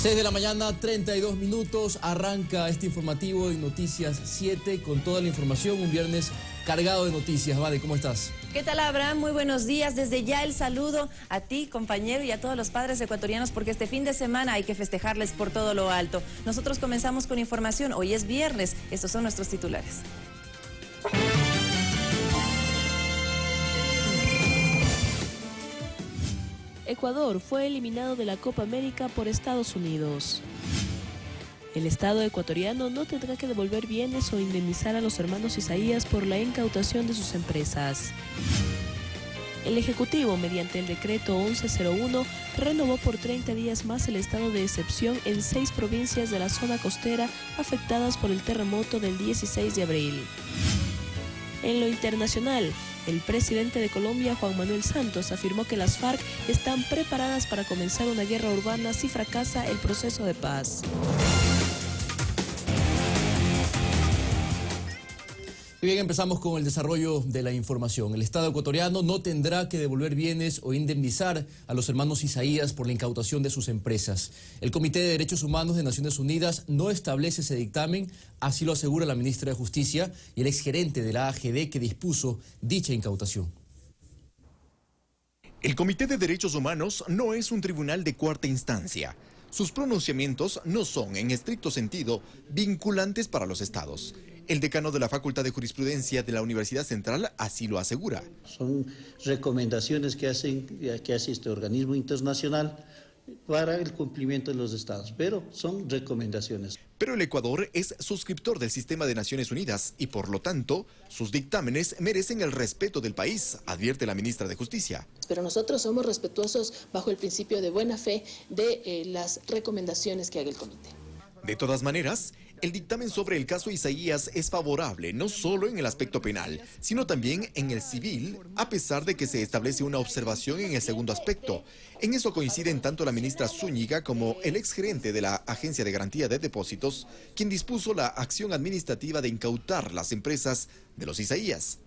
6 de la mañana, 32 minutos, arranca este informativo en Noticias 7 con toda la información, un viernes cargado de noticias. Vale, ¿cómo estás? ¿Qué tal, Abraham? Muy buenos días. Desde ya el saludo a ti, compañero, y a todos los padres ecuatorianos, porque este fin de semana hay que festejarles por todo lo alto. Nosotros comenzamos con información. Hoy es viernes. Estos son nuestros titulares. Ecuador fue eliminado de la Copa América por Estados Unidos. El Estado ecuatoriano no tendrá que devolver bienes o indemnizar a los hermanos Isaías por la incautación de sus empresas. El Ejecutivo, mediante el decreto 1101, renovó por 30 días más el estado de excepción en 6 provincias de la zona costera afectadas por el terremoto del 16 de abril. En lo internacional, el presidente de Colombia, Juan Manuel Santos, afirmó que las FARC están preparadas para comenzar una guerra urbana si fracasa el proceso de paz. Y bien, empezamos con el desarrollo de la información. El Estado ecuatoriano no tendrá que devolver bienes o indemnizar a los hermanos Isaías por la incautación de sus empresas. El Comité de Derechos Humanos de Naciones Unidas no establece ese dictamen, así lo asegura la ministra de Justicia y el exgerente de la AGD que dispuso dicha incautación. El Comité de Derechos Humanos no es un tribunal de cuarta instancia. Sus pronunciamientos no son, en estricto sentido, vinculantes para los estados. El decano de la Facultad de Jurisprudencia de la Universidad Central así lo asegura. Son recomendaciones que hace este organismo internacional para el cumplimiento de los estados, pero son recomendaciones. Pero el Ecuador es suscriptor del sistema de Naciones Unidas y por lo tanto sus dictámenes merecen el respeto del país, advierte la ministra de Justicia. Pero nosotros somos respetuosos bajo el principio de buena fe de las recomendaciones que haga el comité. De todas maneras, el dictamen sobre el caso Isaías es favorable no solo en el aspecto penal, sino también en el civil, a pesar de que se establece una observación en el segundo aspecto. En eso coinciden tanto la ministra Zúñiga como el exgerente de la Agencia de Garantía de Depósitos, quien dispuso la acción administrativa de incautar las empresas de los Isaías.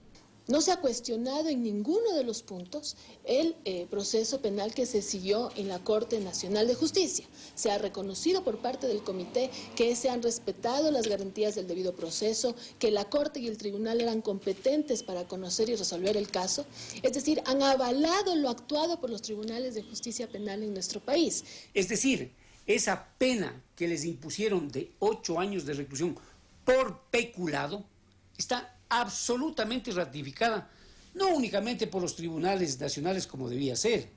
No se ha cuestionado en ninguno de los puntos el proceso penal que se siguió en la Corte Nacional de Justicia. Se ha reconocido por parte del comité que se han respetado las garantías del debido proceso, que la Corte y el Tribunal eran competentes para conocer y resolver el caso. Es decir, han avalado lo actuado por los tribunales de justicia penal en nuestro país. Es decir, esa pena que les impusieron de 8 años de reclusión por peculado está absolutamente ratificada, no únicamente por los tribunales nacionales como debía ser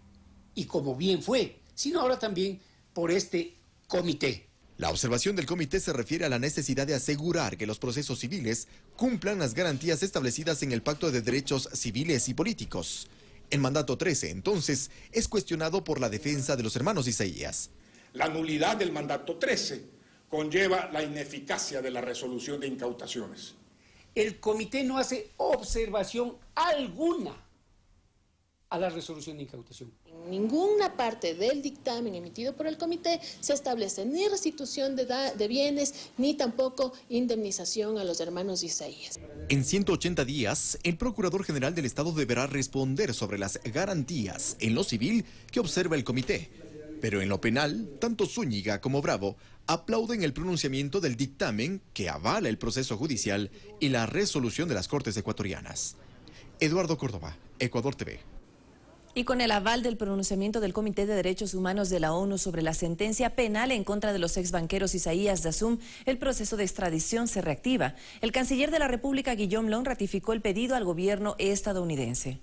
y como bien fue, sino ahora también por este comité. La observación del comité se refiere a la necesidad de asegurar que los procesos civiles cumplan las garantías establecidas en el Pacto de Derechos Civiles y Políticos. El mandato 13, entonces, es cuestionado por la defensa de los hermanos Isaías. La nulidad del mandato 13 conlleva la ineficacia de la resolución de incautaciones. El comité no hace observación alguna a la resolución de incautación. En ninguna parte del dictamen emitido por el comité se establece ni restitución de bienes, ni tampoco indemnización a los hermanos Isaías. En 180 días, el Procurador General del Estado deberá responder sobre las garantías en lo civil que observa el comité. Pero en lo penal, tanto Zúñiga como Bravo aplauden el pronunciamiento del dictamen que avala el proceso judicial y la resolución de las Cortes ecuatorianas. Eduardo Córdoba, Ecuador TV. Y con el aval del pronunciamiento del Comité de Derechos Humanos de la ONU sobre la sentencia penal en contra de los exbanqueros Isaías Dasum, el proceso de extradición se reactiva. El canciller de la República, Guillaume Long, ratificó el pedido al gobierno estadounidense.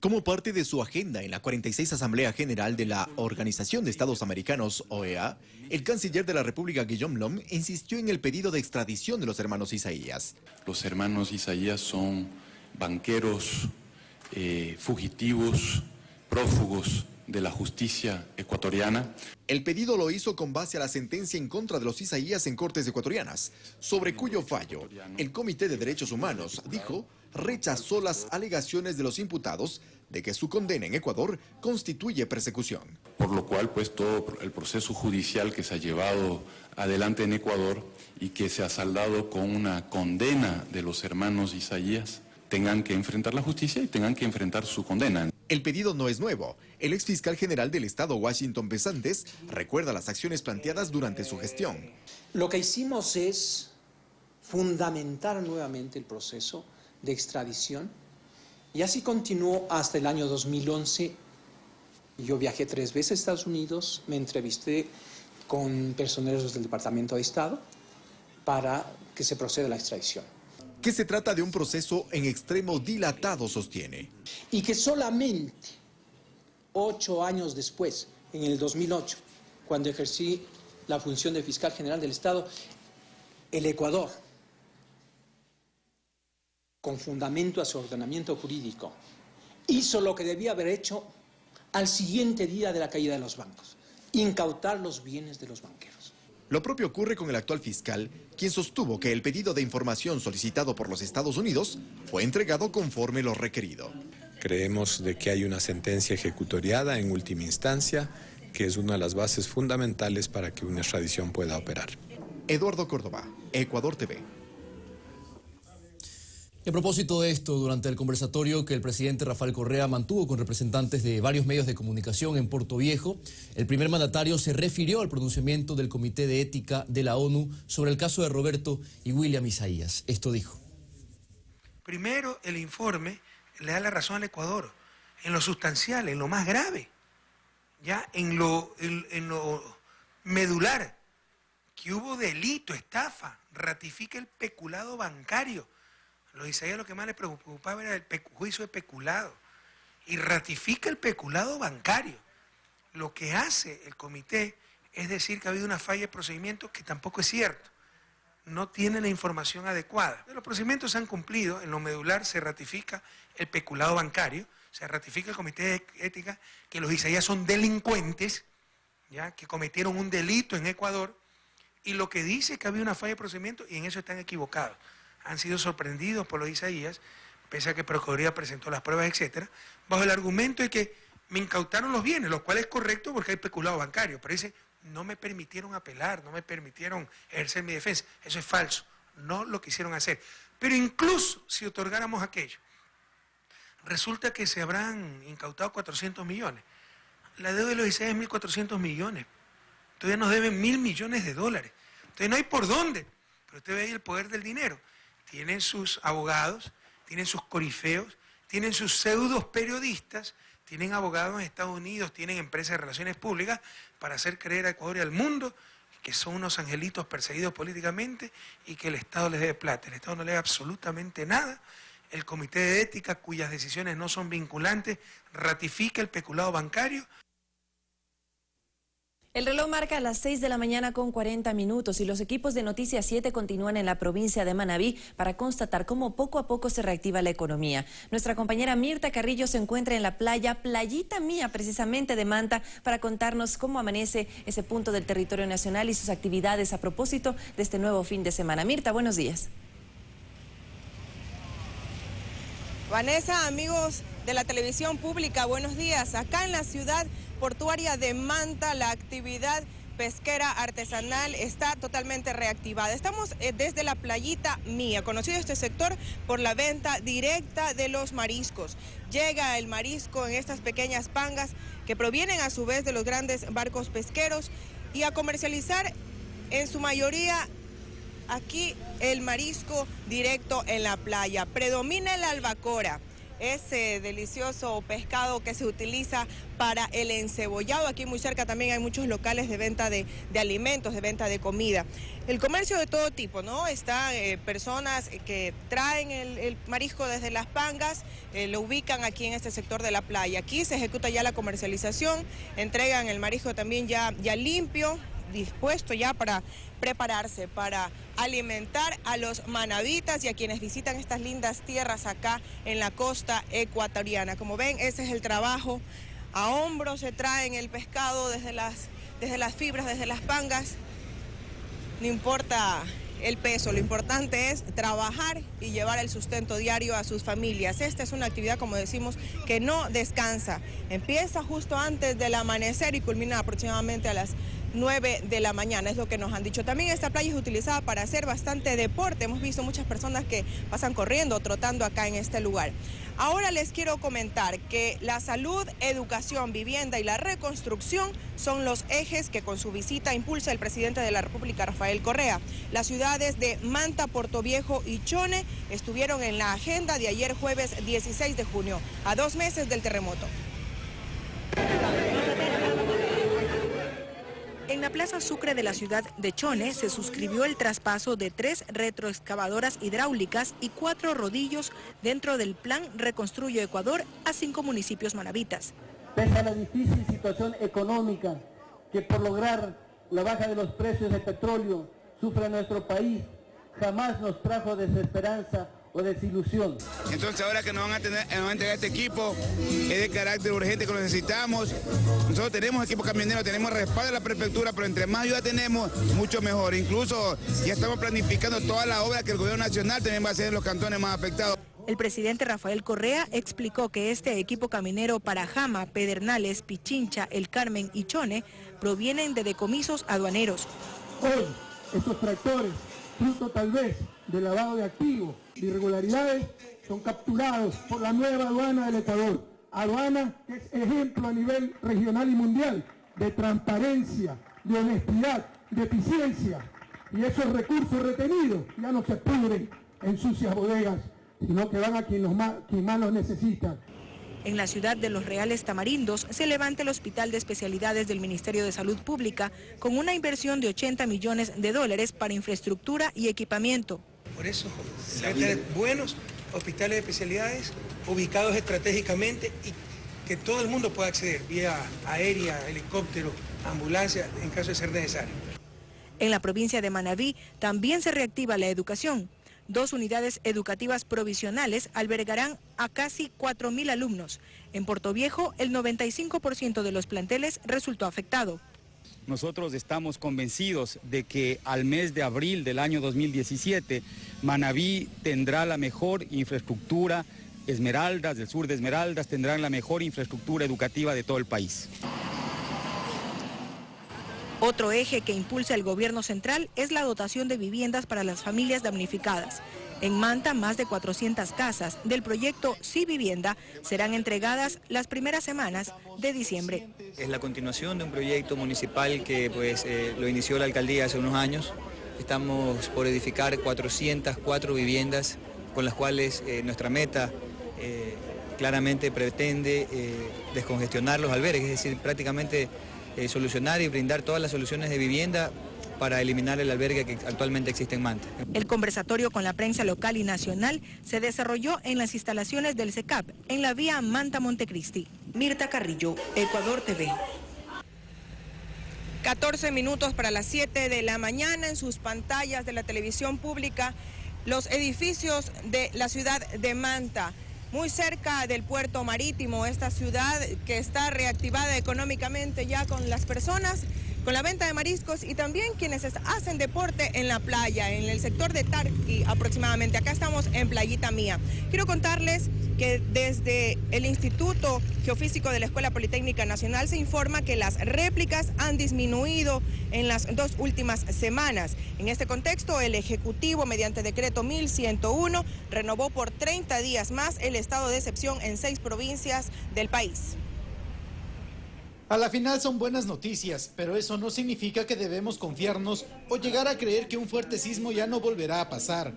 Como parte de su agenda en la 46 Asamblea General de la Organización de Estados Americanos, OEA, el canciller de la República, Guillaume Long, insistió en el pedido de extradición de los hermanos Isaías. Los hermanos Isaías son banqueros, fugitivos, prófugos de la justicia ecuatoriana. El pedido lo hizo con base a la sentencia en contra de los Isaías en Cortes ecuatorianas, sobre cuyo fallo el Comité de Derechos Humanos, dijo, rechazó las alegaciones de los imputados de que su condena en Ecuador constituye persecución. Por lo cual, pues, todo el proceso judicial que se ha llevado adelante en Ecuador y que se ha saldado con una condena de los hermanos Isaías, tengan que enfrentar la justicia y tengan que enfrentar su condena. El pedido no es nuevo. El exfiscal general del estado, Washington Pesantes, recuerda las acciones planteadas durante su gestión. Lo que hicimos es fundamentar nuevamente el proceso de extradición y así continuó hasta el año 2011. Yo viajé 3 veces a Estados Unidos, me entrevisté con personeros del Departamento de Estado para que se proceda a la extradición. Que se trata de un proceso en extremo dilatado, sostiene. Y que solamente 8 años después, en el 2008, cuando ejercí la función de fiscal general del Estado, el Ecuador, con fundamento a su ordenamiento jurídico, hizo lo que debía haber hecho al siguiente día de la caída de los bancos: incautar los bienes de los banqueros. Lo propio ocurre con el actual fiscal, quien sostuvo que el pedido de información solicitado por los Estados Unidos fue entregado conforme lo requerido. Creemos de que hay una sentencia ejecutoriada en última instancia, que es una de las bases fundamentales para que una extradición pueda operar. Eduardo Córdoba, Ecuador TV. A propósito de esto, durante el conversatorio que el presidente Rafael Correa mantuvo con representantes de varios medios de comunicación en Puerto Viejo, el primer mandatario se refirió al pronunciamiento del Comité de Ética de la ONU sobre el caso de Roberto y William Isaías. Esto dijo. Primero, el informe le da la razón al Ecuador en lo sustancial, en lo más grave, ya en lo medular, que hubo delito, estafa, ratifica el peculado bancario. Los Isaías lo que más les preocupaba era el juicio de peculado, y ratifica el peculado bancario. Lo que hace el comité es decir que ha habido una falla de procedimiento, que tampoco es cierto. No tiene la información adecuada. Los procedimientos se han cumplido, en lo medular se ratifica el peculado bancario, se ratifica el comité de ética que los Isaías son delincuentes, ya que cometieron un delito en Ecuador, y lo que dice es que había una falla de procedimiento, y en eso están equivocados. Han sido sorprendidos por los Isaías, pese a que Procuraduría presentó las pruebas, etcétera, bajo el argumento de que me incautaron los bienes, lo cual es correcto porque hay peculado bancario, pero dice, no me permitieron apelar, no me permitieron ejercer mi defensa. Eso es falso, no lo quisieron hacer. Pero incluso si otorgáramos aquello, resulta que se habrán incautado 400 millones. La deuda de los Isaías es 1.400 millones. Todavía nos deben 1.000 millones de dólares. Entonces no hay por dónde. Pero usted ve ahí el poder del dinero. Tienen sus abogados, tienen sus corifeos, tienen sus pseudos periodistas, tienen abogados en Estados Unidos, tienen empresas de relaciones públicas para hacer creer a Ecuador y al mundo que son unos angelitos perseguidos políticamente y que el Estado les debe plata. El Estado no le debe absolutamente nada. El Comité de Ética, cuyas decisiones no son vinculantes, ratifica el peculado bancario. El reloj marca las 6 de la mañana con 40 minutos y los equipos de Noticias 7 continúan en la provincia de Manabí para constatar cómo poco a poco se reactiva la economía. Nuestra compañera Mirta Carrillo se encuentra en la playa Playita Mía, precisamente de Manta, para contarnos cómo amanece ese punto del territorio nacional y sus actividades a propósito de este nuevo fin de semana. Mirta, buenos días. Vanessa, amigos de la televisión pública, buenos días. Acá en la ciudad portuaria de Manta, la actividad pesquera artesanal está totalmente reactivada. Estamos desde la Playita Mía, conocido este sector por la venta directa de los mariscos. Llega el marisco en estas pequeñas pangas que provienen a su vez de los grandes barcos pesqueros y a comercializar en su mayoría aquí el marisco directo en la playa. Predomina el albacora, ese delicioso pescado que se utiliza para el encebollado. Aquí muy cerca también hay muchos locales de venta de alimentos, de venta de comida. El comercio de todo tipo, ¿no? Están personas que traen el marisco desde las pangas, lo ubican aquí en este sector de la playa. Aquí se ejecuta ya la comercialización, entregan el marisco también ya limpio, dispuesto ya para prepararse, para alimentar a los manabitas y a quienes visitan estas lindas tierras acá en la costa ecuatoriana. Como ven, ese es el trabajo. A hombros se traen el pescado desde las fibras, desde las pangas. No importa el peso, lo importante es trabajar y llevar el sustento diario a sus familias. Esta es una actividad, como decimos, que no descansa. Empieza justo antes del amanecer y culmina aproximadamente a las 9 de la mañana, es lo que nos han dicho. También esta playa es utilizada para hacer bastante deporte. Hemos visto muchas personas que pasan corriendo o trotando acá en este lugar. Ahora les quiero comentar que la salud, educación, vivienda y la reconstrucción son los ejes que con su visita impulsa el presidente de la República, Rafael Correa. Las ciudades de Manta, Portoviejo y Chone estuvieron en la agenda de ayer jueves 16 de junio, a 2 meses del terremoto. En la Plaza Sucre de la ciudad de Chone se suscribió el traspaso de 3 retroexcavadoras hidráulicas y 4 rodillos dentro del Plan Reconstruye Ecuador a 5 municipios manavitas. Pese a la difícil situación económica que por lograr la baja de los precios del petróleo sufre nuestro país, jamás nos trajo desesperanza o desilusión. Entonces ahora que nos van a entregar este equipo, es de carácter urgente que lo necesitamos. Nosotros tenemos equipo camionero, tenemos respaldo de la prefectura, pero entre más ayuda tenemos, mucho mejor. Incluso ya estamos planificando toda la obra que el gobierno nacional también va a hacer en los cantones más afectados. El presidente Rafael Correa explicó que este equipo caminero para Jama, Pedernales, Pichincha, El Carmen y Chone provienen de decomisos aduaneros. Hoy, estos tractores, fruto tal vez de lavado de activos, de irregularidades, son capturados por la nueva aduana del Ecuador. Aduana que es ejemplo a nivel regional y mundial de transparencia, de honestidad, de eficiencia. Y esos recursos retenidos ya no se pudren en sucias bodegas, sino que van a quien más los necesita. En la ciudad de Los Reales Tamarindos se levanta el Hospital de Especialidades del Ministerio de Salud Pública con una inversión de $80 millones para infraestructura y equipamiento. Por eso se deben tener buenos hospitales de especialidades ubicados estratégicamente y que todo el mundo pueda acceder vía aérea, helicóptero, ambulancia, en caso de ser necesario. En la provincia de Manabí también se reactiva la educación. 2 unidades educativas provisionales albergarán a casi 4.000 alumnos. En Portoviejo, el 95% de los planteles resultó afectado. Nosotros estamos convencidos de que al mes de abril del año 2017, Manabí tendrá la mejor infraestructura, Esmeraldas, del sur de Esmeraldas, tendrán la mejor infraestructura educativa de todo el país. Otro eje que impulsa el gobierno central es la dotación de viviendas para las familias damnificadas. En Manta, más de 400 casas del proyecto Sí Vivienda serán entregadas las primeras semanas de diciembre. Es la continuación de un proyecto municipal que lo inició la alcaldía hace unos años. Estamos por edificar 404 viviendas con las cuales nuestra meta claramente pretende descongestionar los albergues, es decir, prácticamente solucionar y brindar todas las soluciones de vivienda para eliminar el albergue que actualmente existe en Manta. El conversatorio con la prensa local y nacional se desarrolló en las instalaciones del SECAP, en la vía Manta-Montecristi. Mirta Carrillo, Ecuador TV. 14 minutos para las 7 de la mañana en sus pantallas de la televisión pública, los edificios de la ciudad de Manta. Muy cerca del puerto marítimo, esta ciudad que está reactivada económicamente ya con las personas, con la venta de mariscos y también quienes hacen deporte en la playa, en el sector de Tarqui aproximadamente. Acá estamos en Playita Mía. Quiero contarles que desde el Instituto Geofísico de la Escuela Politécnica Nacional se informa que las réplicas han disminuido en las 2 últimas semanas. En este contexto, el Ejecutivo, mediante decreto 1101, renovó por 30 días más el estado de excepción en 6 provincias del país. A la final son buenas noticias, pero eso no significa que debemos confiarnos o llegar a creer que un fuerte sismo ya no volverá a pasar.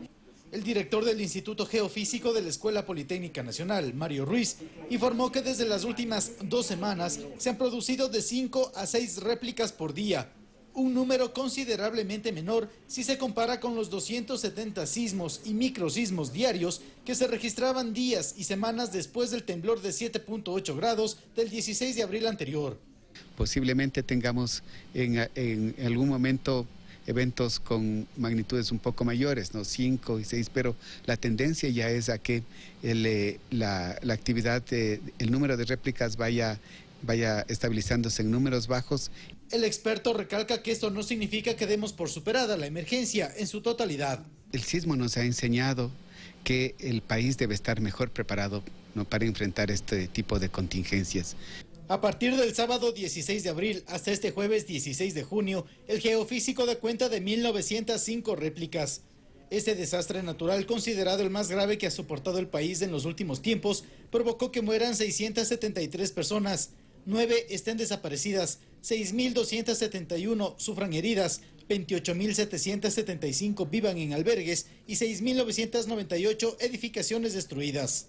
El director del Instituto Geofísico de la Escuela Politécnica Nacional, Mario Ruiz, informó que desde las últimas 2 semanas se han producido de 5 a 6 réplicas por día, un número considerablemente menor si se compara con los 270 sismos y microsismos diarios que se registraban días y semanas después del temblor de 7.8 grados del 16 de abril anterior. Posiblemente tengamos en algún momento eventos con magnitudes un poco mayores, ¿no? 5 y 6, pero la tendencia ya es a que la actividad, el número de réplicas vaya estabilizándose en números bajos. El experto recalca que esto no significa que demos por superada la emergencia en su totalidad. El sismo nos ha enseñado que el país debe estar mejor preparado, ¿no?, para enfrentar este tipo de contingencias. A partir del sábado 16 de abril hasta este jueves 16 de junio, el geofísico da cuenta de 1.905 réplicas. Este desastre natural, considerado el más grave que ha soportado el país en los últimos tiempos, provocó que mueran 673 personas, 9 estén desaparecidas, 6.271 sufran heridas, 28.775 vivan en albergues y 6.998 edificaciones destruidas.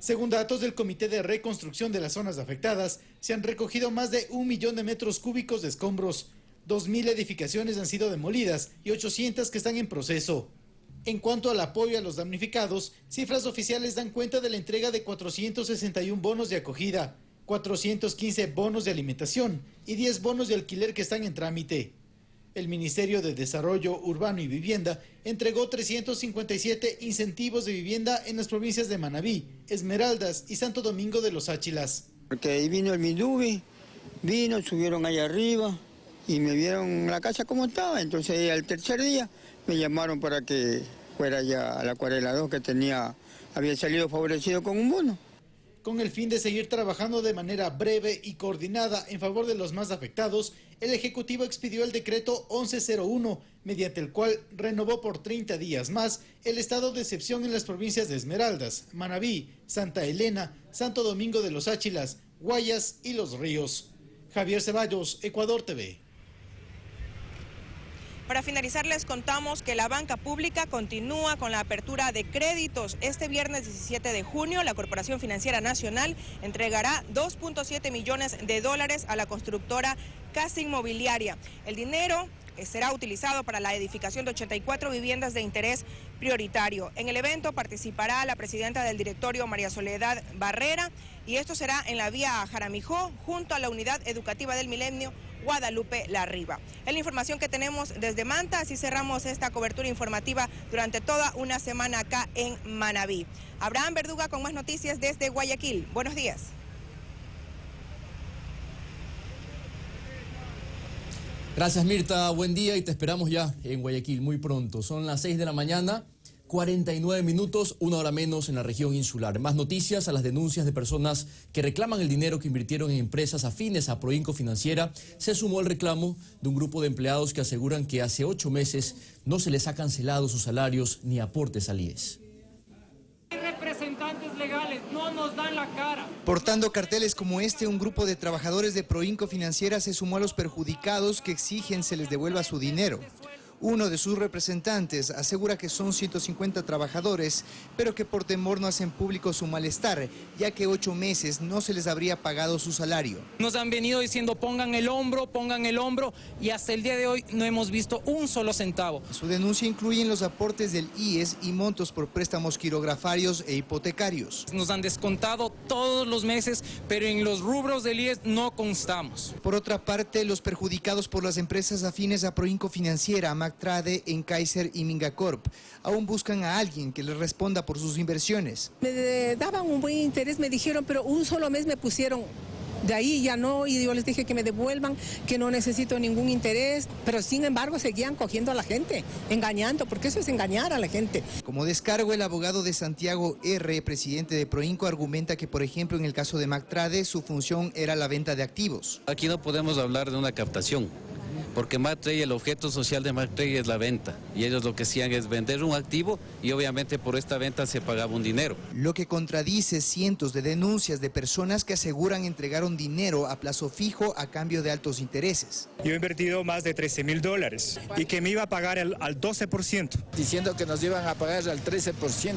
Según datos del Comité de Reconstrucción de las Zonas Afectadas, se han recogido más de 1 millón de metros cúbicos de escombros, 2.000 edificaciones han sido demolidas y 800 que están en proceso. En cuanto al apoyo a los damnificados, cifras oficiales dan cuenta de la entrega de 461 bonos de acogida, 415 bonos de alimentación y 10 bonos de alquiler que están en trámite. El Ministerio de Desarrollo Urbano y Vivienda entregó 357 incentivos de vivienda en las provincias de Manabí, Esmeraldas y Santo Domingo de los Áchilas. Porque ahí vino el Mindubi, subieron allá arriba y me vieron la casa como estaba. Entonces al tercer día me llamaron para que fuera ya a la Acuarela 2 que había salido favorecido con un bono. Con el fin de seguir trabajando de manera breve y coordinada en favor de los más afectados, el Ejecutivo expidió el decreto 1101, mediante el cual renovó por 30 días más el estado de excepción en las provincias de Esmeraldas, Manabí, Santa Elena, Santo Domingo de los Áchilas, Guayas y Los Ríos. Javier Ceballos, Ecuador TV. Para finalizar, les contamos que la banca pública continúa con la apertura de créditos. Este viernes 17 de junio, la Corporación Financiera Nacional entregará $2.7 millones a la constructora Casa Inmobiliaria. El dinero será utilizado para la edificación de 84 viviendas de interés prioritario. En el evento participará la presidenta del directorio, María Soledad Barrera, y esto será en la vía Jaramijó, junto a la Unidad Educativa del Milenio Guadalupe Larriba. Es la información que tenemos desde Manta. Así cerramos esta cobertura informativa durante toda una semana acá en Manabí. Abraham Verduga con más noticias desde Guayaquil. Buenos días. Gracias, Mirta, buen día y te esperamos ya en Guayaquil muy pronto. Son las 6 de la mañana, 49 minutos, 1 hora menos en la región insular. Más noticias: a las denuncias de personas que reclaman el dinero que invirtieron en empresas afines a Proinco Financiera, se sumó el reclamo de un grupo de empleados que aseguran que hace 8 meses no se les ha cancelado sus salarios ni aportes al IES. Representantes legales no nos dan la cara. Portando carteles como este, un grupo de trabajadores de Proinco Financiera se sumó a los perjudicados que exigen se les devuelva su dinero. Uno de sus representantes asegura que son 150 trabajadores, pero que por temor no hacen público su malestar, ya que 8 meses no se les habría pagado su salario. Nos han venido diciendo pongan el hombro, y hasta el día de hoy no hemos visto un solo centavo. Su denuncia incluye los aportes del IES y montos por préstamos quirografarios e hipotecarios. Nos han descontado todos los meses, pero en los rubros del IES no constamos. Por otra parte, los perjudicados por las empresas afines a Proinco Financiera, Trade, Enkaiser y Mingacorp, aún buscan a alguien que les responda por sus inversiones. Me daban un buen interés, me dijeron, pero un solo mes me pusieron. De ahí ya no, y yo les dije que me devuelvan, que no necesito ningún interés, pero sin embargo seguían cogiendo a la gente, engañando, porque eso es engañar a la gente. Como descargo, el abogado de Santiago R., presidente de Proinco, argumenta que, por ejemplo, en el caso de Mactrade, su función era la venta de activos. Aquí no podemos hablar de una captación, porque Mactrade, el objeto social de Mactrade es la venta, y ellos lo que hacían es vender un activo y obviamente por esta venta se pagaba un dinero. Lo que contradice cientos de denuncias de personas que aseguran entregaron dinero a plazo fijo a cambio de altos intereses. Yo he invertido más de $13.000 y que me iba a pagar al 12%. Diciendo que nos iban a pagar al 13%.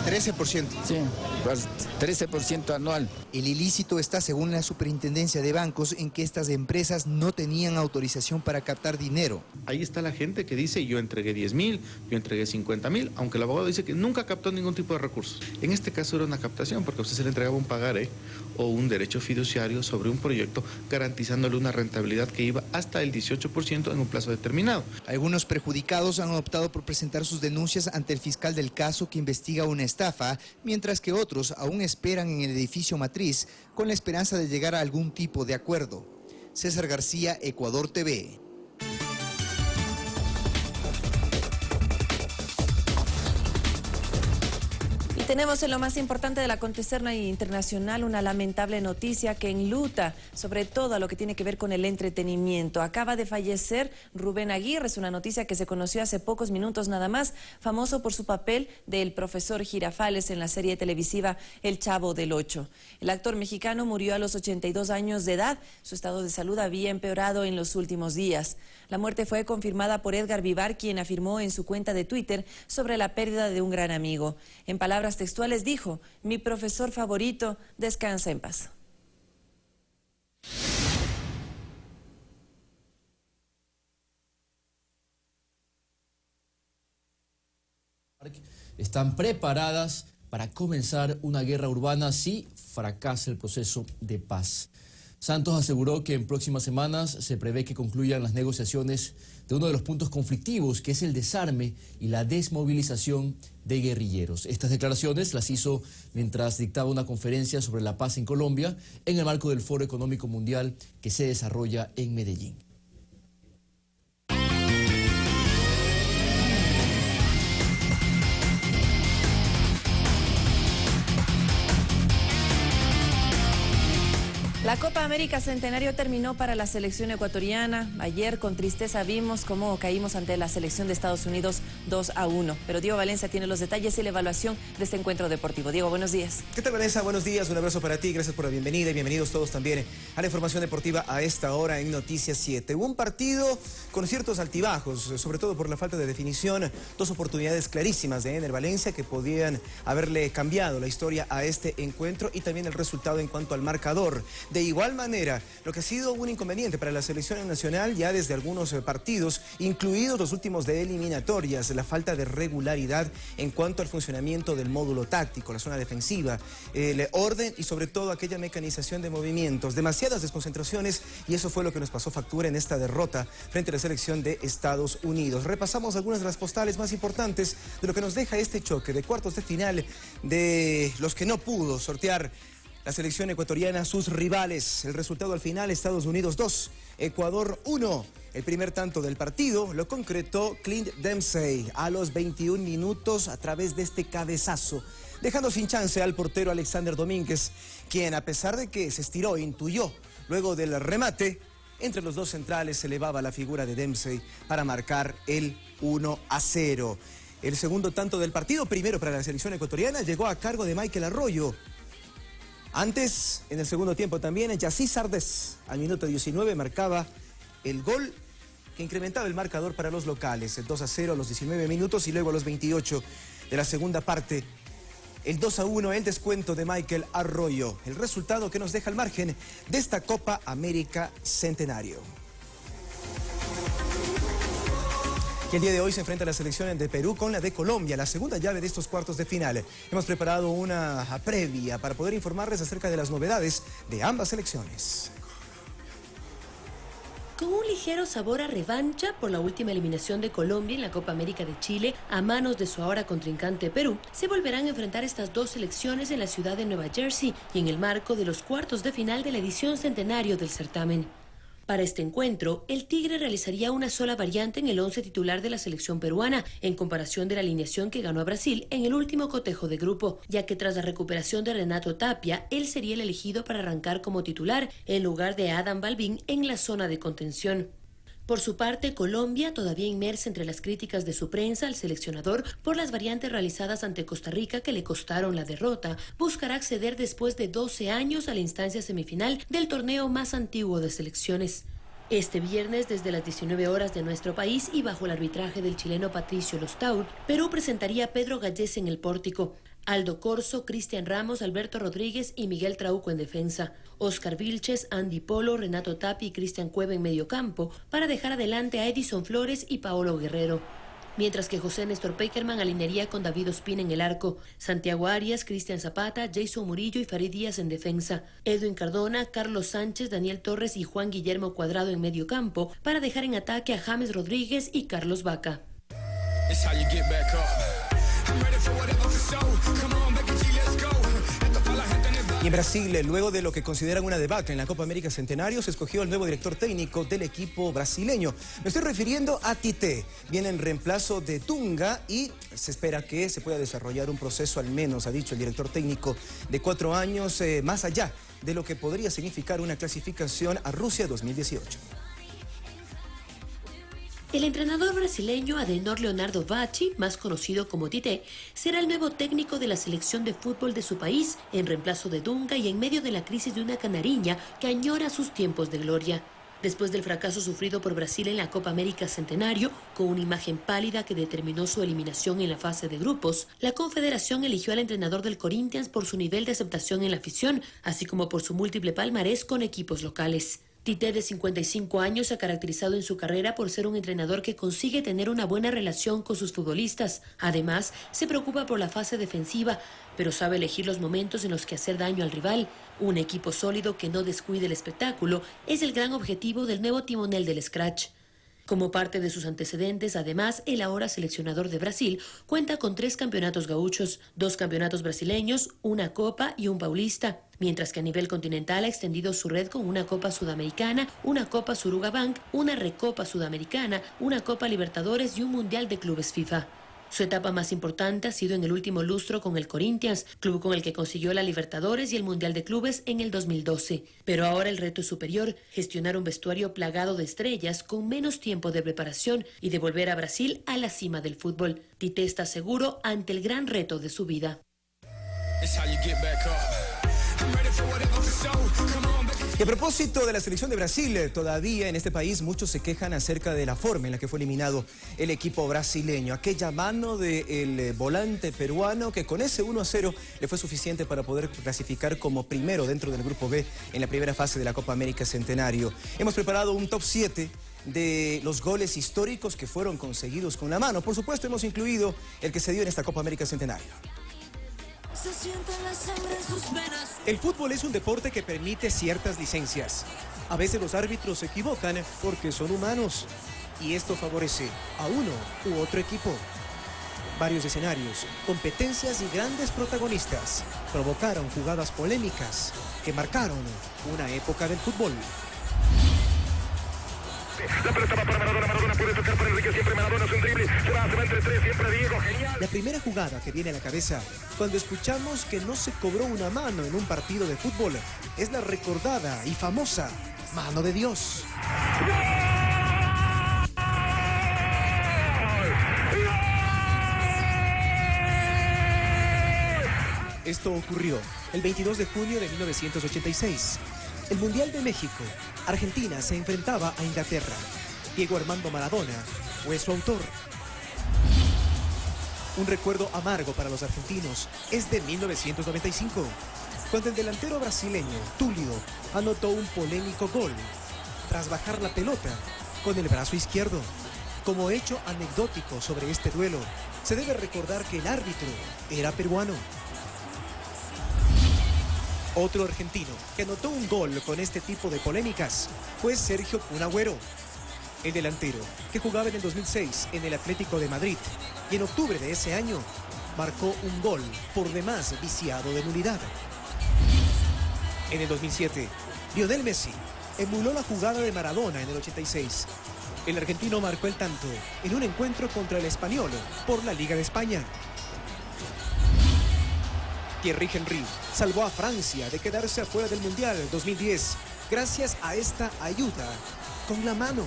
13%. Sí, pues 13% anual. El ilícito está, según la Superintendencia de Bancos, en que estas empresas no tenían autorización para captar dinero. Ahí está la gente que dice yo entregué 10.000, yo entregué 50.000, aunque el abogado dice que nunca captó ningún tipo de recursos. En este caso era una captación porque a usted se le entregaba un pagaré o un derecho fiduciario sobre un proyecto garantizándole una rentabilidad que iba hasta el 18% en un plazo determinado. Algunos perjudicados han optado por presentar sus denuncias ante el fiscal del caso que investiga una estafa, mientras que otros aún esperan en el edificio matriz con la esperanza de llegar a algún tipo de acuerdo. César García, Ecuador TV. Tenemos en lo más importante del acontecer internacional una lamentable noticia que enluta sobre todo a lo que tiene que ver con el entretenimiento. Acaba de fallecer Rubén Aguirre, es una noticia que se conoció hace pocos minutos nada más, famoso por su papel del profesor Girafales en la serie televisiva El Chavo del Ocho. El actor mexicano murió a los 82 años de edad, su estado de salud había empeorado en los últimos días. La muerte fue confirmada por Edgar Vivar, quien afirmó en su cuenta de Twitter sobre la pérdida de un gran amigo. En palabras textuales dijo: "Mi profesor favorito, descansa en paz". Están preparadas para comenzar una guerra urbana si fracasa el proceso de paz. Santos aseguró que en próximas semanas se prevé que concluyan las negociaciones de uno de los puntos conflictivos, que es el desarme y la desmovilización de guerrilleros. Estas declaraciones las hizo mientras dictaba una conferencia sobre la paz en Colombia en el marco del Foro Económico Mundial que se desarrolla en Medellín. La Copa América Centenario terminó para la selección ecuatoriana. Ayer con tristeza vimos cómo caímos ante la selección de Estados Unidos 2-1. Pero Diego Valencia tiene los detalles y la evaluación de este encuentro deportivo. Diego, buenos días. ¿Qué tal, Vanessa? Buenos días, un abrazo para ti, gracias por la bienvenida y bienvenidos todos también a la información deportiva a esta hora en Noticias 7. Hubo un partido con ciertos altibajos, sobre todo por la falta de definición, dos oportunidades clarísimas de Ener Valencia que podían haberle cambiado la historia a este encuentro y también el resultado en cuanto al marcador. De igual manera, lo que ha sido un inconveniente para la selección nacional ya desde algunos partidos, incluidos los últimos de eliminatorias, la falta de regularidad en cuanto al funcionamiento del módulo táctico, la zona defensiva, el orden y sobre todo aquella mecanización de movimientos, demasiadas desconcentraciones, y eso fue lo que nos pasó factura en esta derrota frente a la selección de Estados Unidos. Repasamos algunas de las postales más importantes de lo que nos deja este choque de cuartos de final de los que no pudo sortear la selección ecuatoriana, sus rivales. El resultado al final: Estados Unidos 2, Ecuador 1. El primer tanto del partido lo concretó Clint Dempsey a los 21 minutos a través de este cabezazo, dejando sin chance al portero Alexander Domínguez, quien, a pesar de que se estiró e intuyó luego del remate, entre los dos centrales se elevaba la figura de Dempsey para marcar el 1-0. El segundo tanto del partido, primero para la selección ecuatoriana, llegó a cargo de Michael Arroyo. Antes, en el segundo tiempo también, Yací Sardés, al minuto 19, marcaba el gol que incrementaba el marcador para los locales. El 2-0 a los 19 minutos y luego a los 28 de la segunda parte, el 2-1, el descuento de Michael Arroyo. El resultado que nos deja el margen de esta Copa América Centenario. Y el día de hoy se enfrenta la selección de Perú con la de Colombia, la segunda llave de estos cuartos de final. Hemos preparado una previa para poder informarles acerca de las novedades de ambas selecciones. Con un ligero sabor a revancha por la última eliminación de Colombia en la Copa América de Chile a manos de su ahora contrincante Perú, se volverán a enfrentar estas dos selecciones en la ciudad de Nueva Jersey y en el marco de los cuartos de final de la edición centenario del certamen. Para este encuentro, el Tigre realizaría una sola variante en el 11 titular de la selección peruana, en comparación de la alineación que ganó a Brasil en el último cotejo de grupo, ya que tras la recuperación de Renato Tapia, él sería el elegido para arrancar como titular, en lugar de Adam Balbín en la zona de contención. Por su parte, Colombia, todavía inmersa entre las críticas de su prensa al seleccionador por las variantes realizadas ante Costa Rica que le costaron la derrota, buscará acceder después de 12 años a la instancia semifinal del torneo más antiguo de selecciones. Este viernes, desde las 19 horas de nuestro país y bajo el arbitraje del chileno Patricio Lostout, Perú presentaría a Pedro Gallés en el pórtico, Aldo Corso, Cristian Ramos, Alberto Rodríguez y Miguel Trauco en defensa, Oscar Vilches, Andy Polo, Renato Tapia y Cristian Cueva en mediocampo, para dejar adelante a Edison Flores y Paolo Guerrero. Mientras que José Néstor Pekerman alinearía con David Ospina en el arco, Santiago Arias, Cristian Zapata, Jason Murillo y Farid Díaz en defensa, Edwin Cardona, Carlos Sánchez, Daniel Torres y Juan Guillermo Cuadrado en mediocampo, para dejar en ataque a James Rodríguez y Carlos Vaca. I'm ready for whatever for show. Come on, baby G, let's go. Esto pa' la gente en el bar. Y en Brasil, luego de lo que consideran una debacle en la Copa América Centenario, se escogió el nuevo director técnico del equipo brasileño. Me estoy refiriendo a Tite. Viene en reemplazo de Dunga y se espera que se pueda desarrollar un proceso, al menos, ha dicho el director técnico, de 4 años, más allá de lo que podría significar una clasificación a Rusia 2018. El entrenador brasileño Adenor Leonardo Bacci, más conocido como Tite, será el nuevo técnico de la selección de fútbol de su país, en reemplazo de Dunga y en medio de la crisis de una canariña que añora sus tiempos de gloria. Después del fracaso sufrido por Brasil en la Copa América Centenario, con una imagen pálida que determinó su eliminación en la fase de grupos, la Confederación eligió al entrenador del Corinthians por su nivel de aceptación en la afición, así como por su múltiple palmarés con equipos locales. Tite, de 55 años, se ha caracterizado en su carrera por ser un entrenador que consigue tener una buena relación con sus futbolistas. Además, se preocupa por la fase defensiva, pero sabe elegir los momentos en los que hacer daño al rival. Un equipo sólido que no descuide el espectáculo es el gran objetivo del nuevo timonel del Scratch. Como parte de sus antecedentes, además, el ahora seleccionador de Brasil cuenta con 3 campeonatos gauchos, 2 campeonatos brasileños, una Copa y un Paulista, mientras que a nivel continental ha extendido su red con una Copa Sudamericana, una Copa Surugabank, una Recopa Sudamericana, una Copa Libertadores y un Mundial de Clubes FIFA. Su etapa más importante ha sido en el último lustro con el Corinthians, club con el que consiguió la Libertadores y el Mundial de Clubes en el 2012. Pero ahora el reto es superior, gestionar un vestuario plagado de estrellas con menos tiempo de preparación y devolver a Brasil a la cima del fútbol. Tite está seguro ante el gran reto de su vida. Y a propósito de la selección de Brasil, todavía en este país muchos se quejan acerca de la forma en la que fue eliminado el equipo brasileño. Aquella mano del volante peruano que con ese 1-0 le fue suficiente para poder clasificar como primero dentro del grupo B en la primera fase de la Copa América Centenario. Hemos preparado un top 7 de los goles históricos que fueron conseguidos con la mano. Por supuesto, hemos incluido el que se dio en esta Copa América Centenario. El fútbol es un deporte que permite ciertas licencias. A veces los árbitros se equivocan porque son humanos y esto favorece a uno u otro equipo. Varios escenarios, competencias y grandes protagonistas provocaron jugadas polémicas que marcaron una época del fútbol. La pelota va para Maradona puede tocar para Enrique, siempre Maradona es un drible, se va entre 3, siempre Diego, genial. La primera jugada que viene a la cabeza cuando escuchamos que no se cobró una mano en un partido de fútbol es la recordada y famosa mano de Dios. Esto ocurrió el 22 de junio de 1986. El Mundial de México, Argentina se enfrentaba a Inglaterra. Diego Armando Maradona fue su autor. Un recuerdo amargo para los argentinos es de 1995, cuando el delantero brasileño, Tulio, anotó un polémico gol tras bajar la pelota con el brazo izquierdo. Como hecho anecdótico sobre este duelo, se debe recordar que el árbitro era peruano. Otro argentino que anotó un gol con este tipo de polémicas fue Sergio Kun Agüero, el delantero que jugaba en el 2006 en el Atlético de Madrid y en octubre de ese año marcó un gol por demás viciado de nulidad. En el 2007, Lionel Messi emuló la jugada de Maradona en el 86. El argentino marcó el tanto en un encuentro contra el Español por la Liga de España. Thierry Henry salvó a Francia de quedarse afuera del Mundial 2010 gracias a esta ayuda con la mano.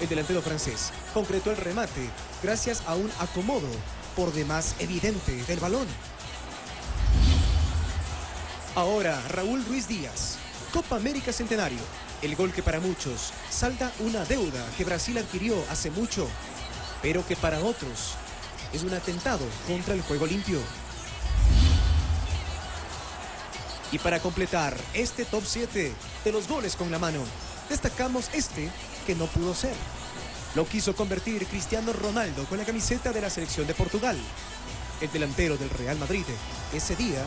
El delantero francés concretó el remate gracias a un acomodo por demás evidente del balón. Ahora Raúl Ruiz Díaz, Copa América Centenario, el gol que para muchos salda una deuda que Brasil adquirió hace mucho, pero que para otros es un atentado contra el juego limpio. Y para completar este top 7 de los goles con la mano, destacamos este que no pudo ser. Lo quiso convertir Cristiano Ronaldo con la camiseta de la selección de Portugal. El delantero del Real Madrid ese día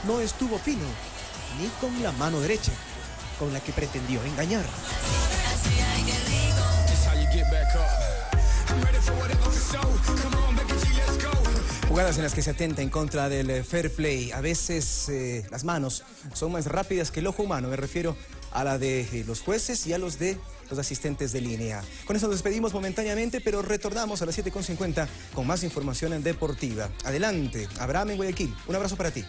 no estuvo fino ni con la mano derecha, con la que pretendió engañar. Jugadas en las que se atenta en contra del fair play. A veces las manos son más rápidas que el ojo humano. Me refiero a la de los jueces y a los de los asistentes de línea. Con eso nos despedimos momentáneamente, pero retornamos a las 7:50 con más información deportiva. Adelante, Abraham en Guayaquil. Un abrazo para ti.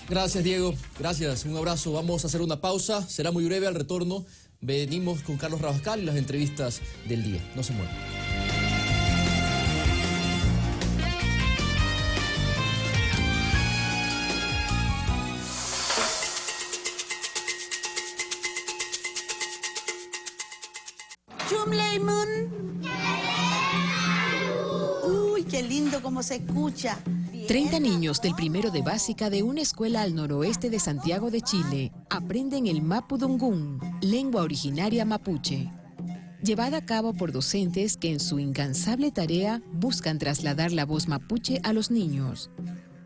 Gracias, Diego. Gracias. Un abrazo. Vamos a hacer una pausa. Será muy breve al retorno. Venimos con Carlos Rabascal y las entrevistas del día. No se muevan. Uy, qué lindo cómo se escucha. 30 niños del primero de básica de una escuela al noroeste de Santiago de Chile aprenden el mapudungún, lengua originaria mapuche, llevada a cabo por docentes que en su incansable tarea buscan trasladar la voz mapuche a los niños.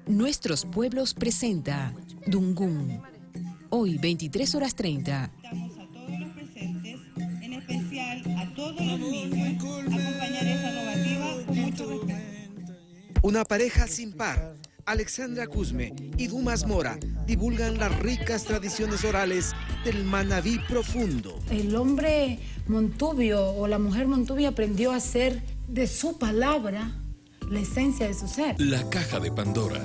Nuestros Pueblos presenta Dungún. Hoy, 23:30. Invitamos a todos los presentes, en especial a todos los niños, a acompañar esta rogativa con mucho respeto. Una pareja sin par, Alexandra Cusme y Dumas Mora, divulgan las ricas tradiciones orales del Manabí profundo. El hombre montubio o la mujer montubia aprendió a hacer de su palabra la esencia de su ser. La Caja de Pandora.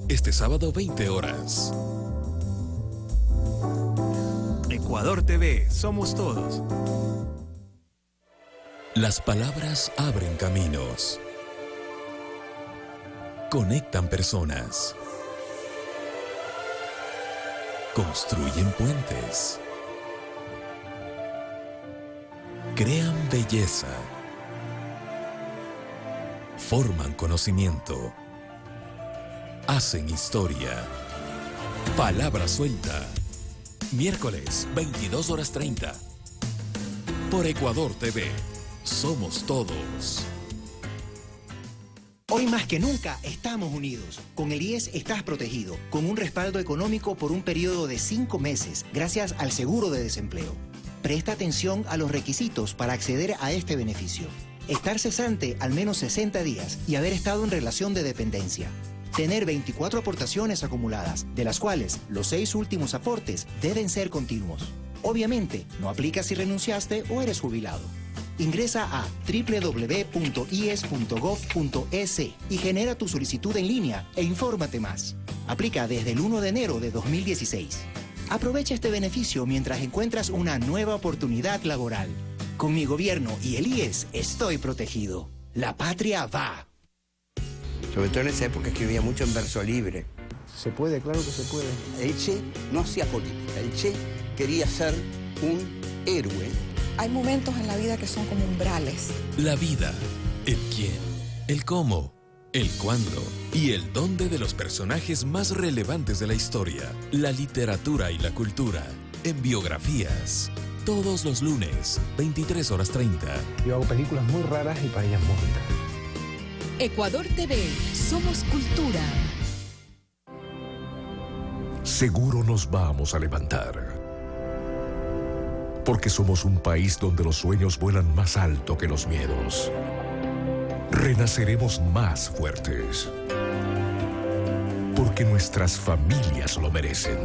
Este sábado, 20 horas. Ecuador TV, somos todos. Las palabras abren caminos. Conectan personas. Construyen puentes. Crean belleza. Forman conocimiento. Hacen historia. Palabra suelta. Miércoles, 22:30. Por Ecuador TV. Somos todos. Hoy más que nunca estamos unidos. Con el IES estás protegido, con un respaldo económico por un periodo de 5 meses, gracias al seguro de desempleo. Presta atención a los requisitos para acceder a este beneficio. Estar cesante al menos 60 días y haber estado en relación de dependencia. Tener 24 aportaciones acumuladas, de las cuales los 6 últimos aportes deben ser continuos. Obviamente, no aplica si renunciaste o eres jubilado. Ingresa a www.ies.gov.es y genera tu solicitud en línea e infórmate más. Aplica desde el 1 de enero de 2016. Aprovecha este beneficio mientras encuentras una nueva oportunidad laboral. Con mi gobierno y el IES estoy protegido. La patria va. Sobre todo en esa época escribía mucho en verso libre. Se puede, claro que se puede. El Che no hacía política, el Che quería ser un héroe. Hay momentos en la vida que son como umbrales. La vida, el quién, el cómo, el cuándo y el dónde de los personajes más relevantes de la historia, la literatura y la cultura, en biografías. Todos los lunes, 23:30. Yo hago películas muy raras y para ellas muy bonitas. Ecuador TV, somos cultura. Seguro nos vamos a levantar. Porque somos un país donde los sueños vuelan más alto que los miedos. Renaceremos más fuertes. Porque nuestras familias lo merecen.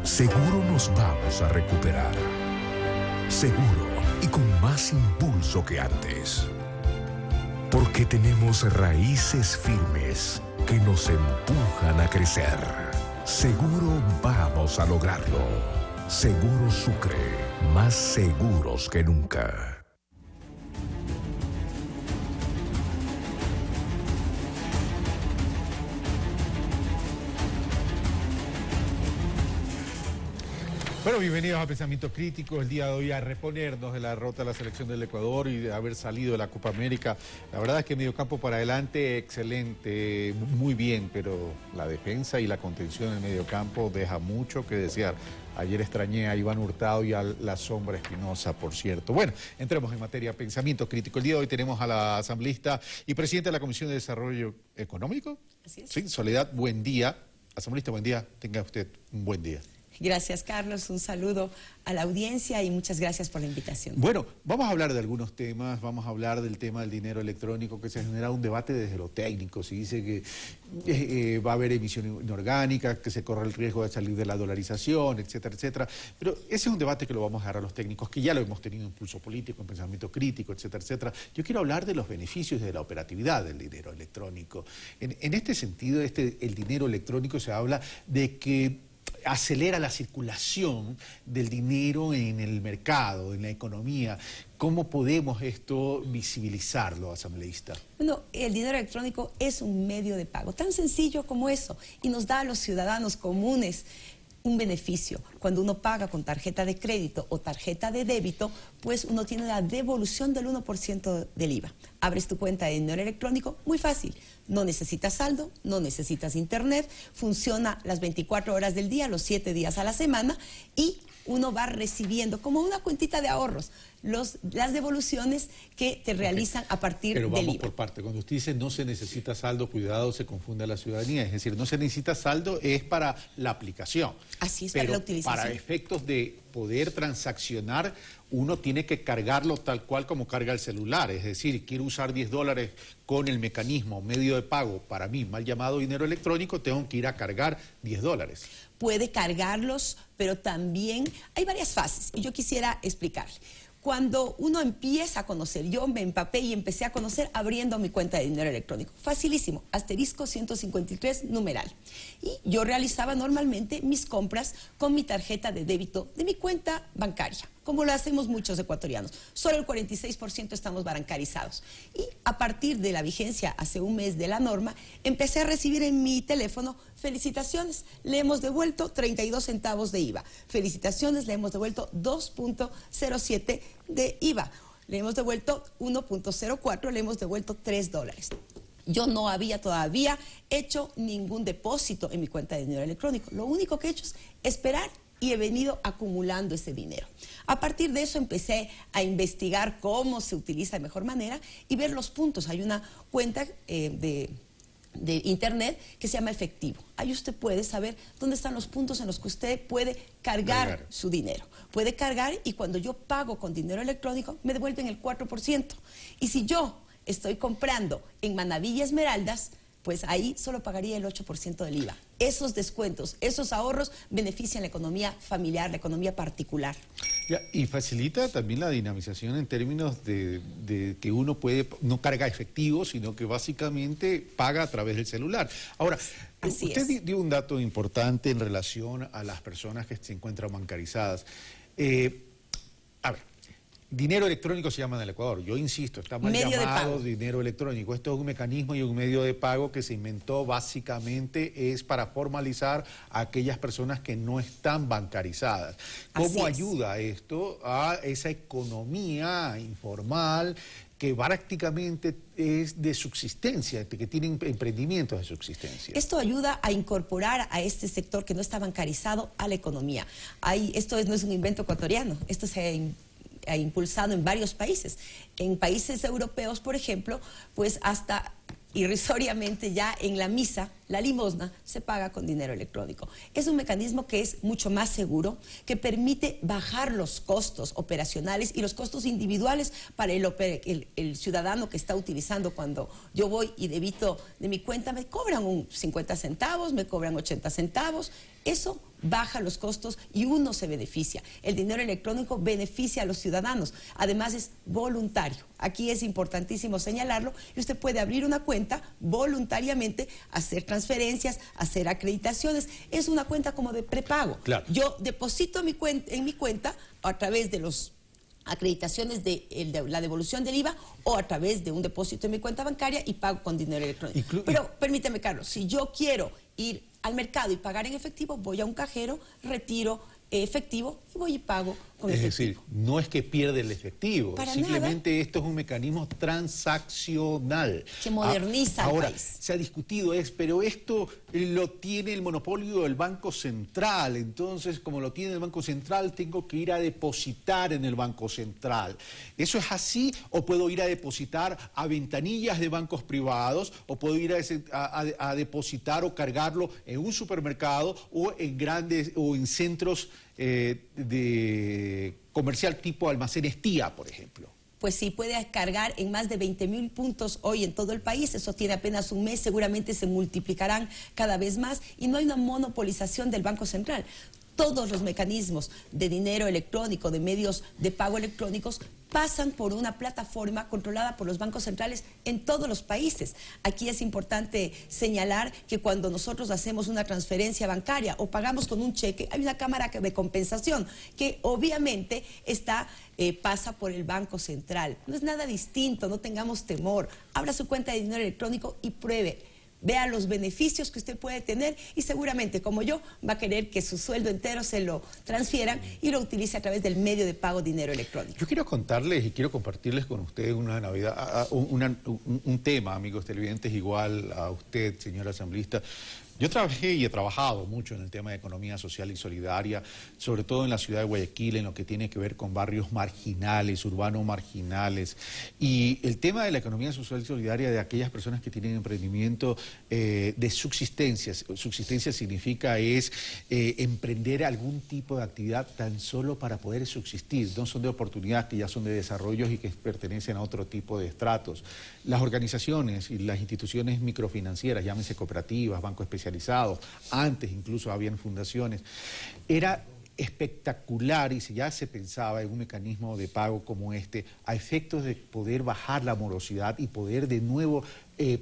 Seguro nos vamos a recuperar. Seguro y con más impulso que antes. Porque tenemos raíces firmes que nos empujan a crecer. Seguro vamos a lograrlo. Seguro Sucre, más seguros que nunca. Bueno, bienvenidos a Pensamiento Crítico. El día de hoy a reponernos de la derrota de la selección del Ecuador y de haber salido de la Copa América. La verdad es que mediocampo para adelante, excelente, muy bien, pero la defensa y la contención en el mediocampo deja mucho que desear. Ayer extrañé a Iván Hurtado y a la Sombra Espinosa, por cierto. Bueno, entremos en materia Pensamiento Crítico. El día de hoy tenemos a la asambleísta y presidenta de la Comisión de Desarrollo Económico. Así es. Sí, Soledad, buen día. Asambleísta, buen día. Tenga usted un buen día. Gracias, Carlos. Un saludo a la audiencia y muchas gracias por la invitación. Bueno, vamos a hablar de algunos temas. Vamos a hablar del tema del dinero electrónico, que se ha generado un debate desde lo técnico. Se dice que va a haber emisión inorgánica, que se corre el riesgo de salir de la dolarización, etcétera, etcétera. Pero ese es un debate que lo vamos a dejar a los técnicos, que ya lo hemos tenido en Pulso Político, en Pensamiento Crítico, etcétera, etcétera. Yo quiero hablar de los beneficios de la operatividad del dinero electrónico. En este sentido, el dinero electrónico se habla de que acelera la circulación del dinero en el mercado, en la economía. ¿Cómo podemos esto visibilizarlo, asambleísta? Bueno, el dinero electrónico es un medio de pago, tan sencillo como eso, y nos da a los ciudadanos comunes un beneficio. Cuando uno paga con tarjeta de crédito o tarjeta de débito, pues uno tiene la devolución del 1% del IVA. Abres tu cuenta de dinero electrónico, muy fácil. No necesitas saldo, no necesitas internet, funciona las 24 horas del día, los 7 días a la semana, y uno va recibiendo como una cuentita de ahorros las devoluciones que te realizan a partir del IVA. Pero vamos por parte. Cuando usted dice no se necesita saldo, cuidado, se confunde a la ciudadanía. Es decir, no se necesita saldo es para la aplicación. Así es, pero para la utilización. Para efectos de poder transaccionar, uno tiene que cargarlo tal cual como carga el celular. Es decir, quiero usar $10 con el mecanismo, medio de pago, para mí, mal llamado dinero electrónico, tengo que ir a cargar $10. Puede cargarlos, pero también hay varias fases, y yo quisiera explicarle. Cuando uno empieza a conocer, yo me empapé y empecé a conocer abriendo mi cuenta de dinero electrónico. Facilísimo, asterisco 153, numeral. Y yo realizaba normalmente mis compras con mi tarjeta de débito de mi cuenta bancaria, como lo hacemos muchos ecuatorianos. Solo el 46% estamos bancarizados. Y a partir de la vigencia hace un mes de la norma, empecé a recibir en mi teléfono felicitaciones, le hemos devuelto 32 centavos de IVA. Felicitaciones, le hemos devuelto 2.07 de IVA. Le hemos devuelto 1.04, le hemos devuelto $3. Yo no había todavía hecho ningún depósito en mi cuenta de dinero electrónico. Lo único que he hecho es esperar y he venido acumulando ese dinero. A partir de eso empecé a investigar cómo se utiliza de mejor manera y ver los puntos. Hay una cuenta de internet que se llama Efectivo. Ahí usted puede saber dónde están los puntos en los que usted puede cargar su dinero. Puede cargar y cuando yo pago con dinero electrónico me devuelven el 4%. Y si yo estoy comprando en Manaví y Esmeraldas, pues ahí solo pagaría el 8% del IVA. Esos descuentos, esos ahorros benefician la economía familiar, la economía particular. Y facilita también la dinamización en términos de que uno no carga efectivo, sino que básicamente paga a través del celular. Ahora, usted dio un dato importante en relación a las personas que se encuentran bancarizadas. A ver, dinero electrónico se llama en el Ecuador. Yo insisto, está mal llamado dinero electrónico. Esto es un mecanismo y un medio de pago que se inventó básicamente es para formalizar a aquellas personas que no están bancarizadas. ¿Cómo ayuda esto a esa economía informal que prácticamente es de subsistencia, que tienen emprendimientos de subsistencia? Esto ayuda a incorporar a este sector que no está bancarizado a la economía. Esto no es un invento ecuatoriano, esto se ha impulsado en varios países. En países europeos, por ejemplo, pues hasta irrisoriamente ya en la misa, la limosna, se paga con dinero electrónico. Es un mecanismo que es mucho más seguro, que permite bajar los costos operacionales y los costos individuales para el ciudadano que está utilizando. Cuando yo voy y debito de mi cuenta, me cobran 50 centavos, me cobran 80 centavos. Eso baja los costos y uno se beneficia. El dinero electrónico beneficia a los ciudadanos. Además es voluntario. Aquí es importantísimo señalarlo y usted puede abrir una cuenta voluntariamente, hacer transferencias, hacer acreditaciones. Es una cuenta como de prepago. Claro. Yo deposito en mi cuenta a través de los acreditaciones de la devolución del IVA o a través de un depósito en mi cuenta bancaria y pago con dinero electrónico. Pero permíteme, Carlos, si yo quiero ir al mercado y pagar en efectivo, voy a un cajero, retiro efectivo y voy y pago con es efectivo. decir, no es que pierde el efectivo, Para simplemente nada. esto es un mecanismo transaccional. Que moderniza el ahora, país. se ha discutido, pero esto lo tiene el monopolio del Banco Central, entonces como lo tiene el Banco Central tengo que ir a depositar en el Banco Central. ¿Eso es así o puedo ir a depositar a ventanillas de bancos privados o puedo ir a depositar o cargarlo en un supermercado o en grandes o en centros de comercial tipo almacenes TIA, por ejemplo? Pues sí, puede cargar en más de 20.000 puntos hoy en todo el país. Eso tiene apenas un mes, seguramente se multiplicarán cada vez más y no hay una monopolización del Banco Central. Todos los mecanismos de dinero electrónico, de medios de pago electrónicos, pasan por una plataforma controlada por los bancos centrales en todos los países. Aquí es importante señalar que cuando nosotros hacemos una transferencia bancaria o pagamos con un cheque, hay una cámara de compensación que obviamente pasa por el Banco Central. No es nada distinto, no tengamos temor. Abra su cuenta de dinero electrónico y pruebe. Vea los beneficios que usted puede tener y seguramente, como yo, va a querer que su sueldo entero se lo transfieran y lo utilice a través del medio de pago dinero electrónico. Yo quiero contarles y quiero compartirles con ustedes un tema, amigos televidentes, igual a usted, señora asambleísta. Yo trabajé y he trabajado mucho en el tema de economía social y solidaria, sobre todo en la ciudad de Guayaquil, en lo que tiene que ver con barrios marginales, urbanos marginales. Y el tema de la economía social y solidaria de aquellas personas que tienen emprendimiento de subsistencia. Subsistencia significa emprender algún tipo de actividad tan solo para poder subsistir. No son de oportunidades que ya son de desarrollos y que pertenecen a otro tipo de estratos. Las organizaciones y las instituciones microfinancieras, llámense cooperativas, bancos especializados, antes incluso habían fundaciones, era espectacular y ya se pensaba en un mecanismo de pago como este a efectos de poder bajar la morosidad y poder de nuevo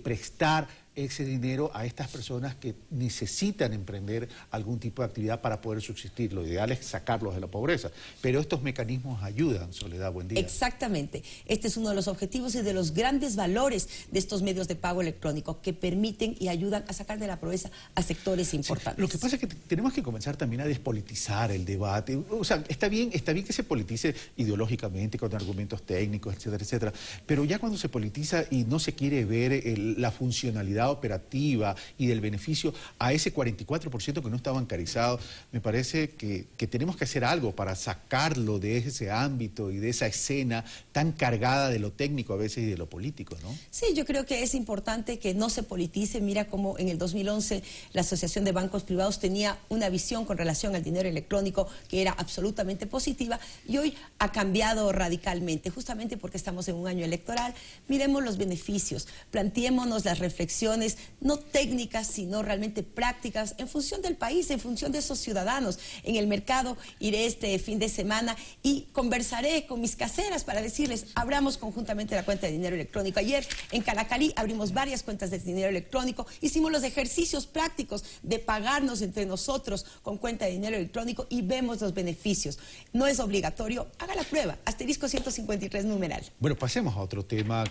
prestar ese dinero a estas personas que necesitan emprender algún tipo de actividad para poder subsistir. Lo ideal es sacarlos de la pobreza, pero estos mecanismos ayudan. Soledad, buen día. Exactamente. Este es uno de los objetivos y de los grandes valores de estos medios de pago electrónico que permiten y ayudan a sacar de la pobreza a sectores importantes. Sí, lo que pasa es que tenemos que comenzar también a despolitizar el debate. O sea, está bien que se politice ideológicamente con argumentos técnicos, etcétera, etcétera, pero ya cuando se politiza y no se quiere ver la funcionalidad operativa y del beneficio a ese 44% que no está bancarizado, me parece que tenemos que hacer algo para sacarlo de ese ámbito y de esa escena tan cargada de lo técnico a veces y de lo político, ¿no? Sí, yo creo que es importante que no se politice. Mira cómo en el 2011 la Asociación de Bancos Privados tenía una visión con relación al dinero electrónico que era absolutamente positiva y hoy ha cambiado radicalmente, justamente porque estamos en un año electoral. Miremos los beneficios, planteémonos las reflexiones, no técnicas, sino realmente prácticas, en función del país, en función de esos ciudadanos. En el mercado iré este fin de semana y conversaré con mis caseras para decirles, abramos conjuntamente la cuenta de dinero electrónico. Ayer en Calacalí abrimos varias cuentas de dinero electrónico, hicimos los ejercicios prácticos de pagarnos entre nosotros con cuenta de dinero electrónico y vemos los beneficios. No es obligatorio, haga la prueba, ¡* 153 numeral. Bueno, pasemos a otro tema,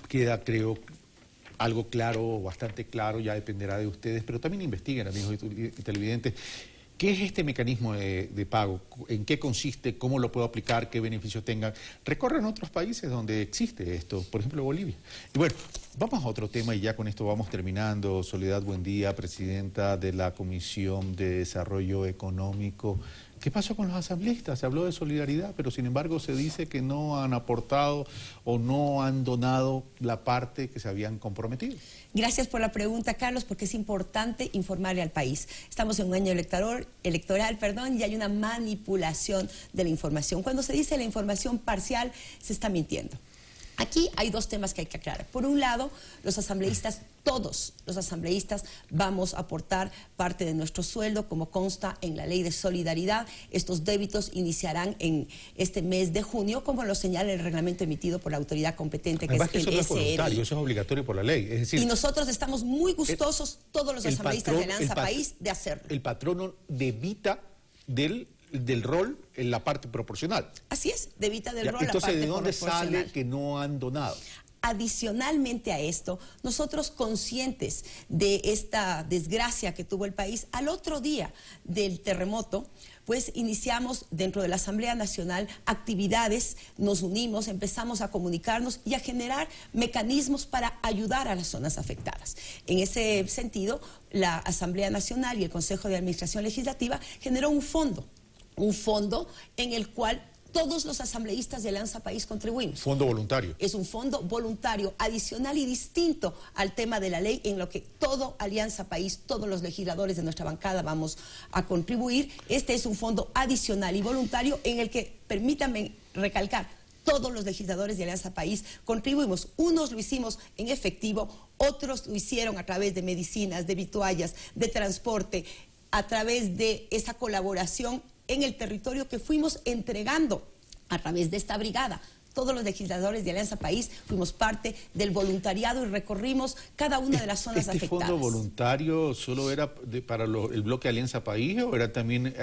queda creo algo claro, bastante claro, ya dependerá de ustedes, pero también investiguen, amigos y televidentes, ¿qué es este mecanismo de pago? ¿En qué consiste? ¿Cómo lo puedo aplicar? ¿Qué beneficios tengan? Recorren otros países donde existe esto, por ejemplo Bolivia. Y bueno, vamos a otro tema y ya con esto vamos terminando. Soledad, buen día, presidenta de la Comisión de Desarrollo Económico. ¿Qué pasó con los asambleístas? Se habló de solidaridad, pero sin embargo se dice que no han aportado o no han donado la parte que se habían comprometido. Gracias por la pregunta, Carlos, porque es importante informarle al país. Estamos en un año electoral, y hay una manipulación de la información. Cuando se dice la información parcial, se está mintiendo. Aquí hay dos temas que hay que aclarar. Por un lado, los asambleístas, todos los asambleístas, vamos a aportar parte de nuestro sueldo, como consta en la Ley de Solidaridad. Estos débitos iniciarán en este mes de junio, como lo señala el reglamento emitido por la autoridad competente, que además es el eso no es voluntario, SRI. eso es obligatorio por la ley. Es decir, y nosotros estamos muy gustosos, todos los asambleístas de Alianza País, de hacerlo. El patrono debita del rol en la parte proporcional. Así es, debita del rol entonces, la parte ¿de dónde proporcional sale que no han donado? Adicionalmente a esto, nosotros conscientes de esta desgracia que tuvo el país, al otro día del terremoto, pues iniciamos dentro de la Asamblea Nacional actividades, nos unimos, empezamos a comunicarnos y a generar mecanismos para ayudar a las zonas afectadas. En ese sentido, la Asamblea Nacional y el Consejo de Administración Legislativa generó un fondo en el cual todos los asambleístas de Alianza País contribuimos. Fondo voluntario. Es un fondo voluntario, adicional y distinto al tema de la ley, en lo que todo Alianza País, todos los legisladores de nuestra bancada vamos a contribuir. Este es un fondo adicional y voluntario en el que, permítanme recalcar, todos los legisladores de Alianza País contribuimos. Unos lo hicimos en efectivo, otros lo hicieron a través de medicinas, de vituallas, de transporte, a través de esa colaboración en el territorio que fuimos entregando a través de esta brigada. Todos los legisladores de Alianza País fuimos parte del voluntariado y recorrimos cada una de las zonas afectadas. ¿Este fondo voluntario solo era para el bloque Alianza País o eran también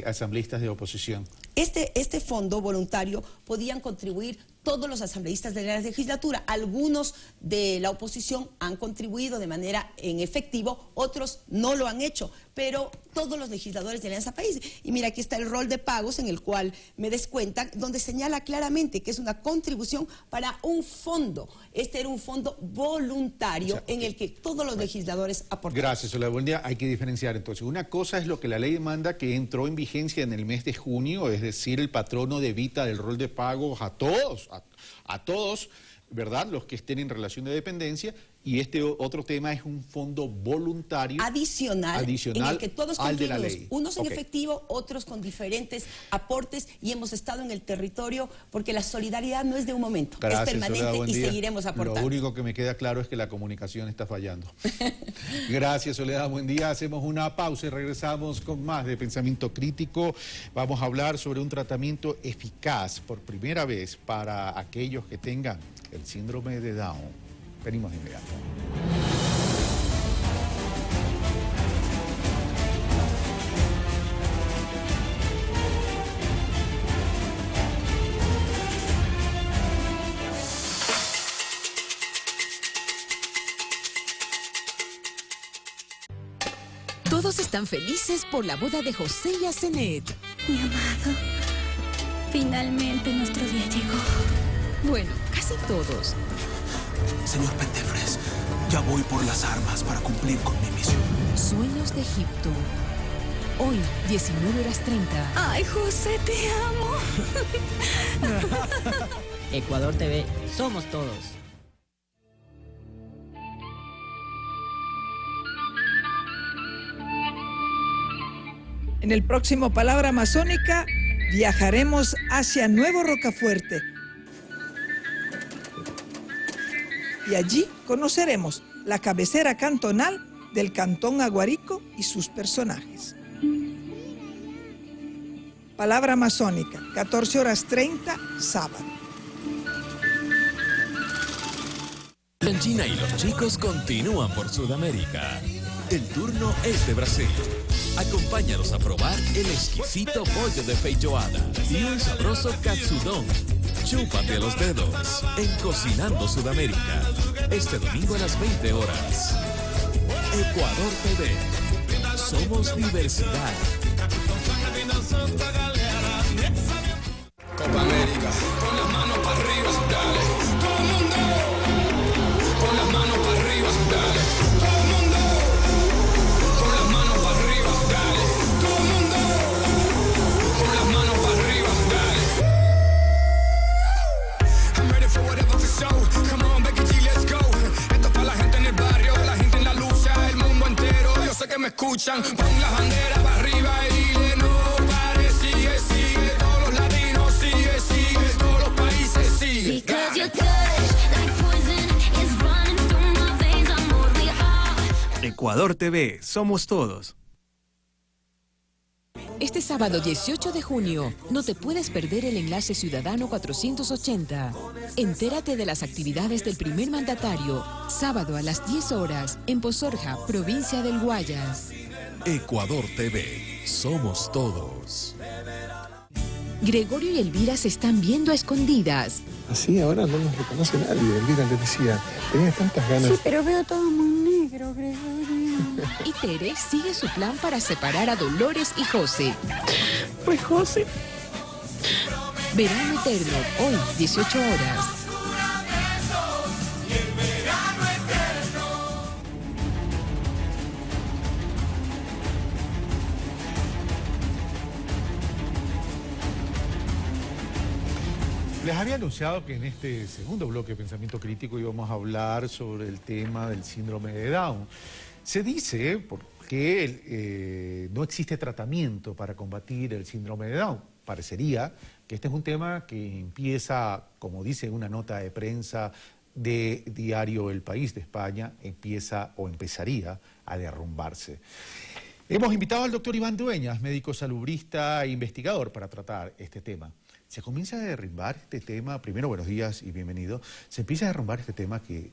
asambleístas de oposición? Este fondo voluntario podían contribuir todos los asambleístas de la legislatura. Algunos de la oposición han contribuido de manera en efectivo, otros no lo han hecho, pero todos los legisladores de Alianza País. Y mira, aquí está el rol de pagos en el cual me descuentan, donde señala claramente que es una contribución para un fondo. Este era un fondo voluntario en el que todos los legisladores aportaron. Gracias, Soledad. Buen día. Hay que diferenciar entonces. Una cosa es lo que la ley demanda, que entró en vigencia en el mes de junio, es decir, el patrono debita del rol de pagos a todos, ¿verdad?, los que estén en relación de dependencia, y este otro tema es un fondo voluntario adicional en el que todos contribuimos, unos en efectivo, otros con diferentes aportes, y hemos estado en el territorio porque la solidaridad no es de un momento, es permanente. Soledad, y seguiremos aportando. Lo único que me queda claro es que la comunicación está fallando. Gracias, Soledad, buen día. Hacemos una pausa y regresamos con más de Pensamiento Crítico. Vamos a hablar sobre un tratamiento eficaz por primera vez para aquellos que tengan el síndrome de Down. Venimos de inmediato. Todos están felices por la boda de José y Asenet. Mi amado, finalmente nuestro día llegó. Bueno, casi todos. Señor Pentefres, ya voy por las armas para cumplir con mi misión. Sueños de Egipto. Hoy, 19:30. Ay, José, te amo. Ecuador TV, somos todos. En el próximo Palabra Amazónica viajaremos hacia Nuevo Rocafuerte. Y allí conoceremos la cabecera cantonal del Cantón Aguarico y sus personajes. Palabra Amazónica, 14:30, sábado. China y los chicos continúan por Sudamérica. El turno es de Brasil. Acompáñalos a probar el exquisito pollo de feijoada y un sabroso katsudon. Chúpate los dedos en Cocinando Sudamérica. Este domingo a las 20 horas. Ecuador TV. Somos diversidad. Copa América, con las manos para arriba, dale. Todo el mundo, con las manos para arriba, dale. Todo el mundo, con las manos para arriba, dale. Todo el mundo, con las manos para arriba, dale. I'm ready for whatever for show. Come on, Becky G, let's go. Esto es para la gente en el barrio, la gente en la lucha, el mundo entero. Yo sé que me escuchan. Pon la bandera para arriba y dile no pare, sigue, sigue. Todos los latinos, sigue, sigue. Todos los países, sigue. Ecuador TV, somos todos. Este sábado 18 de junio, no te puedes perder el Enlace Ciudadano 480. Entérate de las actividades del primer mandatario, sábado a las 10 horas, en Pozorja, provincia del Guayas. Ecuador TV, somos todos. Gregorio y Elvira se están viendo a escondidas. Así ahora no nos reconoce nadie. Elvira le decía, tenía tantas ganas. Sí, pero veo todo muy negro. peligro, Gregorio. Y Tere sigue su plan para separar a Dolores y José. Pues José. Verano Eterno, hoy, 18 horas. Les había anunciado que en este segundo bloque de Pensamiento Crítico íbamos a hablar sobre el tema del síndrome de Down. Se dice que no existe tratamiento para combatir el síndrome de Down. Parecería que este es un tema que empieza, como dice una nota de prensa de Diario El País de España, empezaría a derrumbarse. Hemos invitado al doctor Iván Dueñas, médico salubrista e investigador, para tratar este tema. Se comienza a derrumbar este tema, primero buenos días y bienvenido, se empieza a derrumbar este tema que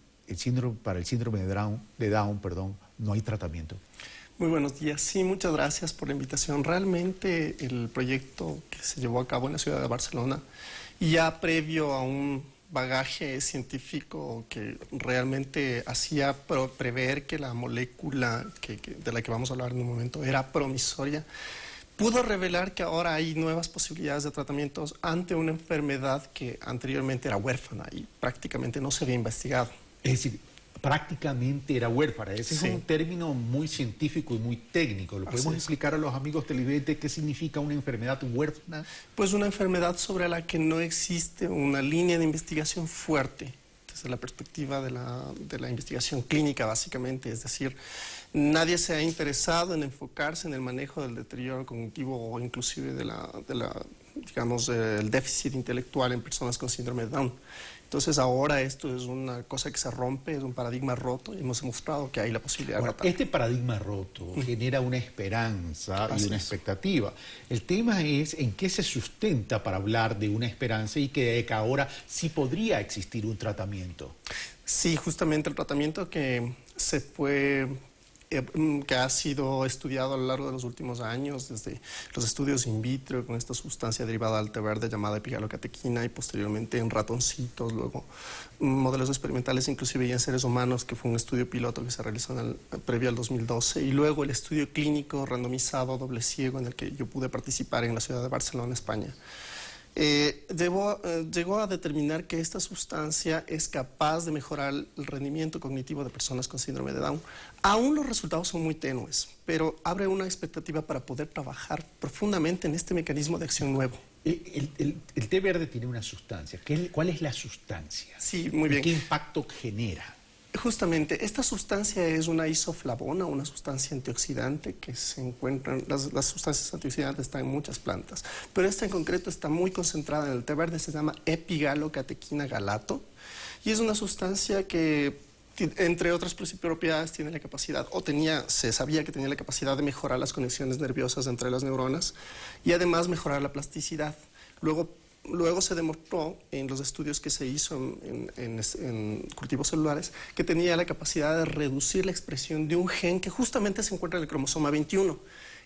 para el síndrome de Down, no hay tratamiento. Muy buenos días, sí, muchas gracias por la invitación. Realmente el proyecto que se llevó a cabo en la ciudad de Barcelona, ya previo a un bagaje científico que realmente hacía prever que la molécula de la que vamos a hablar en un momento era promisoria, pudo revelar que ahora hay nuevas posibilidades de tratamientos ante una enfermedad que anteriormente era huérfana y prácticamente no se había investigado. Es decir, prácticamente era huérfana. Ese Sí. es un término muy científico y muy técnico. ¿Lo podemos explicar a los amigos televidentes qué significa una enfermedad huérfana? Pues una enfermedad sobre la que no existe una línea de investigación fuerte desde la perspectiva de la investigación clínica, básicamente. Es decir, nadie se ha interesado en enfocarse en el manejo del deterioro cognitivo o inclusive digamos, el déficit intelectual en personas con síndrome de Down. Entonces ahora esto es una cosa que se rompe, es un paradigma roto y hemos demostrado que hay la posibilidad de tratar. Este paradigma roto genera una esperanza y una expectativa. El tema es en qué se sustenta para hablar de una esperanza y que ahora sí podría existir un tratamiento. Sí, justamente el tratamiento que ha sido estudiado a lo largo de los últimos años, desde los estudios in vitro con esta sustancia derivada del té verde llamada epigalocatequina y posteriormente en ratoncitos, luego modelos experimentales inclusive y en seres humanos, que fue un estudio piloto que se realizó previo al 2012, y luego el estudio clínico randomizado doble ciego en el que yo pude participar en la ciudad de Barcelona, España. Llegó a determinar que esta sustancia es capaz de mejorar el rendimiento cognitivo de personas con síndrome de Down. Aún los resultados son muy tenues, pero abre una expectativa para poder trabajar profundamente en este mecanismo de acción nuevo. El té verde tiene una sustancia. ¿Cuál es la sustancia? Sí, muy bien. ¿Qué impacto genera? Justamente, esta sustancia es una isoflavona, una sustancia antioxidante que se encuentra, las sustancias antioxidantes están en muchas plantas, pero esta en concreto está muy concentrada en el té verde, se llama epigalocatequina galato, y es una sustancia que, entre otras propiedades, tiene la capacidad, se sabía que tenía la capacidad de mejorar las conexiones nerviosas entre las neuronas y además mejorar la plasticidad. Luego se demostró en los estudios que se hizo en cultivos celulares que tenía la capacidad de reducir la expresión de un gen que justamente se encuentra en el cromosoma 21.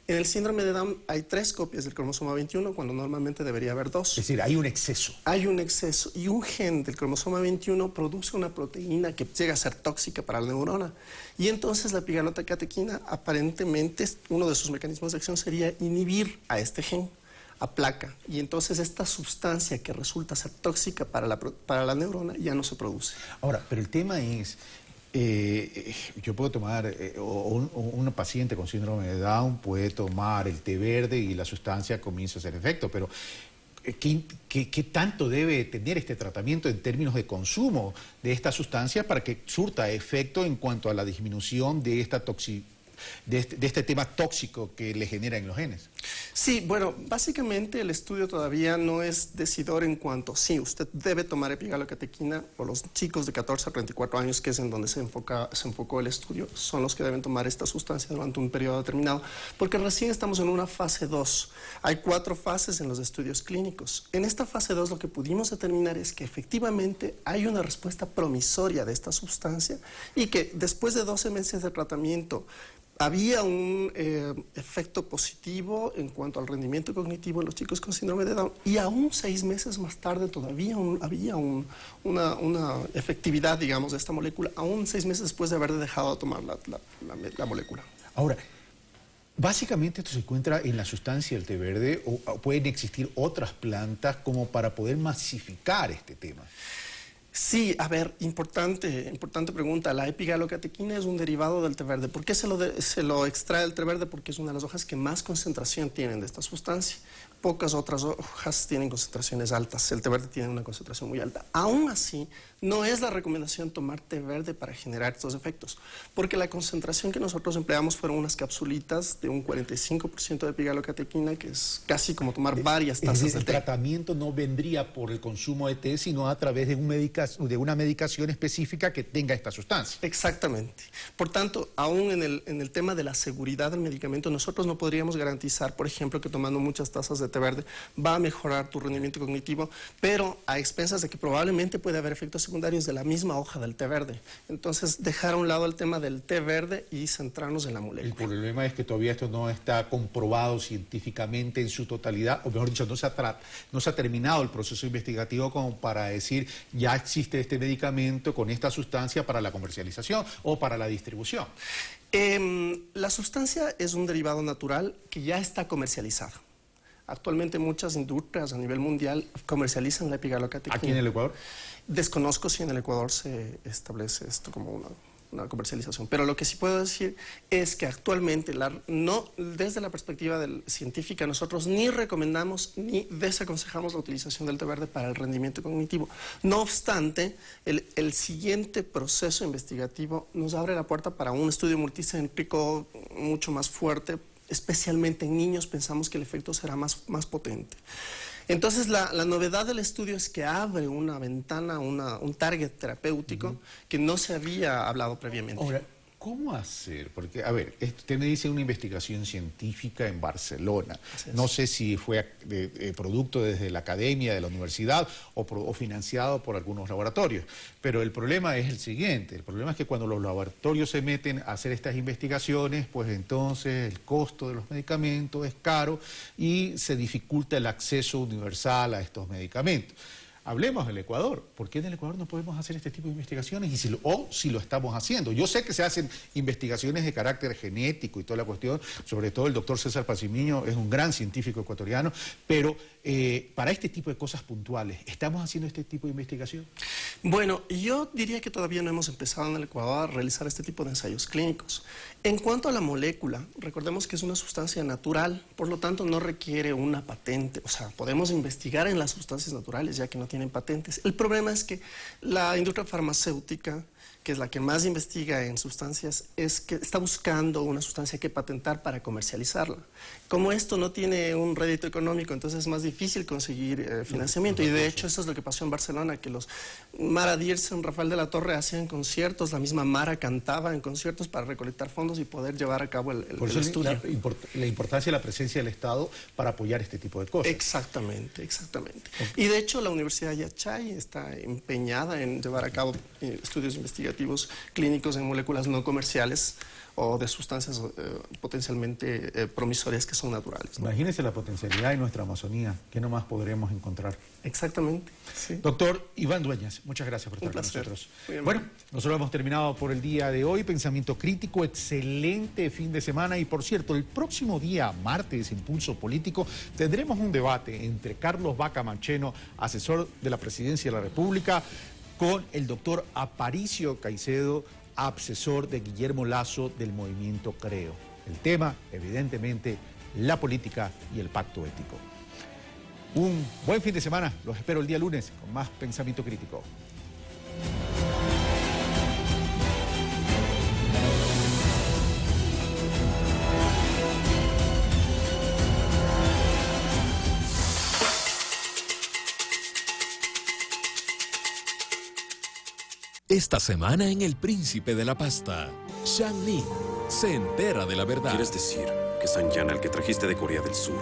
En el síndrome de Down hay 3 copias del cromosoma 21 cuando normalmente debería haber 2. Es decir, hay un exceso. Hay un exceso y un gen del cromosoma 21 produce una proteína que llega a ser tóxica para la neurona. Y entonces la epigalocatequina aparentemente uno de sus mecanismos de acción sería inhibir a este gen, a placa, y entonces esta sustancia que resulta ser tóxica para la neurona ya no se produce. Ahora, pero el tema es, yo puedo tomar, un paciente con síndrome de Down puede tomar el té verde y la sustancia comienza a hacer efecto, pero ¿qué tanto debe tener este tratamiento en términos de consumo de esta sustancia para que surta efecto en cuanto a la disminución de esta de este tema tóxico que le genera en los genes? Sí, bueno, básicamente el estudio todavía no es decidor en cuanto, sí, usted debe tomar epigalocatequina, o los chicos de 14 a 34 años, que es en donde se enfocó el estudio, son los que deben tomar esta sustancia durante un periodo determinado, porque recién estamos en una fase 2. Hay 4 fases en los estudios clínicos. En esta fase 2 lo que pudimos determinar es que efectivamente hay una respuesta promisoria de esta sustancia y que después de 12 meses de tratamiento, había un efecto positivo en cuanto al rendimiento cognitivo en los chicos con síndrome de Down, y aún 6 meses más tarde todavía había una efectividad, digamos, de esta molécula, aún 6 meses después de haber dejado de tomar la molécula. Ahora, básicamente esto se encuentra en la sustancia del té verde, o pueden existir otras plantas como para poder masificar este tema. Sí, a ver, importante pregunta. La epigalocatequina es un derivado del té verde. ¿Por qué se lo extrae el té verde? Porque es una de las hojas que más concentración tienen de esta sustancia. Pocas otras hojas tienen concentraciones altas. El té verde tiene una concentración muy alta. Aún así, no es la recomendación tomar té verde para generar estos efectos, porque la concentración que nosotros empleamos fueron unas capsulitas de un 45% de epigalocatequina, que es casi como tomar varias tazas de té. El tratamiento no vendría por el consumo de té, sino a través de una medicación específica que tenga esta sustancia. Exactamente. Por tanto, aún en el tema de la seguridad del medicamento, nosotros no podríamos garantizar, por ejemplo, que tomando muchas tazas de té verde va a mejorar tu rendimiento cognitivo, pero a expensas de que probablemente puede haber efectos secundarios de la misma hoja del té verde. Entonces, dejar a un lado el tema del té verde y centrarnos en la molécula. El problema es que todavía esto no está comprobado científicamente en su totalidad, o mejor dicho, no se ha terminado el proceso investigativo como para decir ya existe este medicamento con esta sustancia para la comercialización o para la distribución. La sustancia es un derivado natural que ya está comercializado. Actualmente muchas industrias a nivel mundial comercializan la epigalocatequina. ¿Aquí en el Ecuador? Desconozco si en el Ecuador se establece esto como una comercialización, pero lo que sí puedo decir es que actualmente, desde la perspectiva científica, nosotros ni recomendamos ni desaconsejamos la utilización del té verde para el rendimiento cognitivo. No obstante, el siguiente proceso investigativo nos abre la puerta para un estudio multicéntrico mucho más fuerte. Especialmente en niños pensamos que el efecto será más potente. Entonces, la novedad del estudio es que abre una ventana, un target terapéutico que no se había hablado previamente. Ahora, ¿cómo hacer? Porque, a ver, usted me dice una investigación científica en Barcelona. No sé si fue producto desde la academia, de la universidad, o financiado por algunos laboratorios. Pero el problema es el siguiente. El problema es que cuando los laboratorios se meten a hacer estas investigaciones, pues entonces el costo de los medicamentos es caro y se dificulta el acceso universal a estos medicamentos. Hablemos del Ecuador. ¿Por qué en el Ecuador no podemos hacer este tipo de investigaciones? O si lo estamos haciendo. Yo sé que se hacen investigaciones de carácter genético y toda la cuestión, sobre todo el doctor César Pacimiño es un gran científico ecuatoriano, pero para este tipo de cosas puntuales, ¿estamos haciendo este tipo de investigación? Bueno, yo diría que todavía no hemos empezado en el Ecuador a realizar este tipo de ensayos clínicos. En cuanto a la molécula, recordemos que es una sustancia natural, por lo tanto no requiere una patente. O sea, podemos investigar en las sustancias naturales ya que no tienen patentes. El problema es que la industria farmacéutica, que es la que más investiga en sustancias, es que está buscando una sustancia que patentar para comercializarla. Como esto no tiene un rédito económico, entonces es más difícil conseguir financiamiento. Y de hecho eso es lo que pasó en Barcelona, que los Mara Diersen, Rafael de la Torre hacían conciertos, la misma Mara cantaba en conciertos para recolectar fondos y poder llevar a cabo el estudio. La importancia de la presencia del Estado para apoyar este tipo de cosas. Exactamente. Okay. Y de hecho la Universidad Yachay está empeñada en llevar a cabo estudios investigativos clínicos en moléculas no comerciales o de sustancias potencialmente promisorias que son naturales, ¿no? Imagínense la potencialidad de nuestra Amazonía, ¿qué nomás podremos encontrar? Exactamente, sí. Doctor Iván Dueñas, muchas gracias por estar con nosotros. Bueno, nosotros hemos terminado por el día de hoy. Pensamiento Crítico, excelente fin de semana. Y por cierto, el próximo día, martes, Impulso Político, tendremos un debate entre Carlos Vaca Mancheno, asesor de la Presidencia de la República, con el doctor Aparicio Caicedo, asesor de Guillermo Lasso del movimiento Creo. El tema, evidentemente, la política y el pacto ético. Un buen fin de semana. Los espero el día lunes con más Pensamiento Crítico. Esta semana en El Príncipe de la Pasta, Shang Li se entera de la verdad. ¿Quieres decir que Sanyan, al que trajiste de Corea del Sur,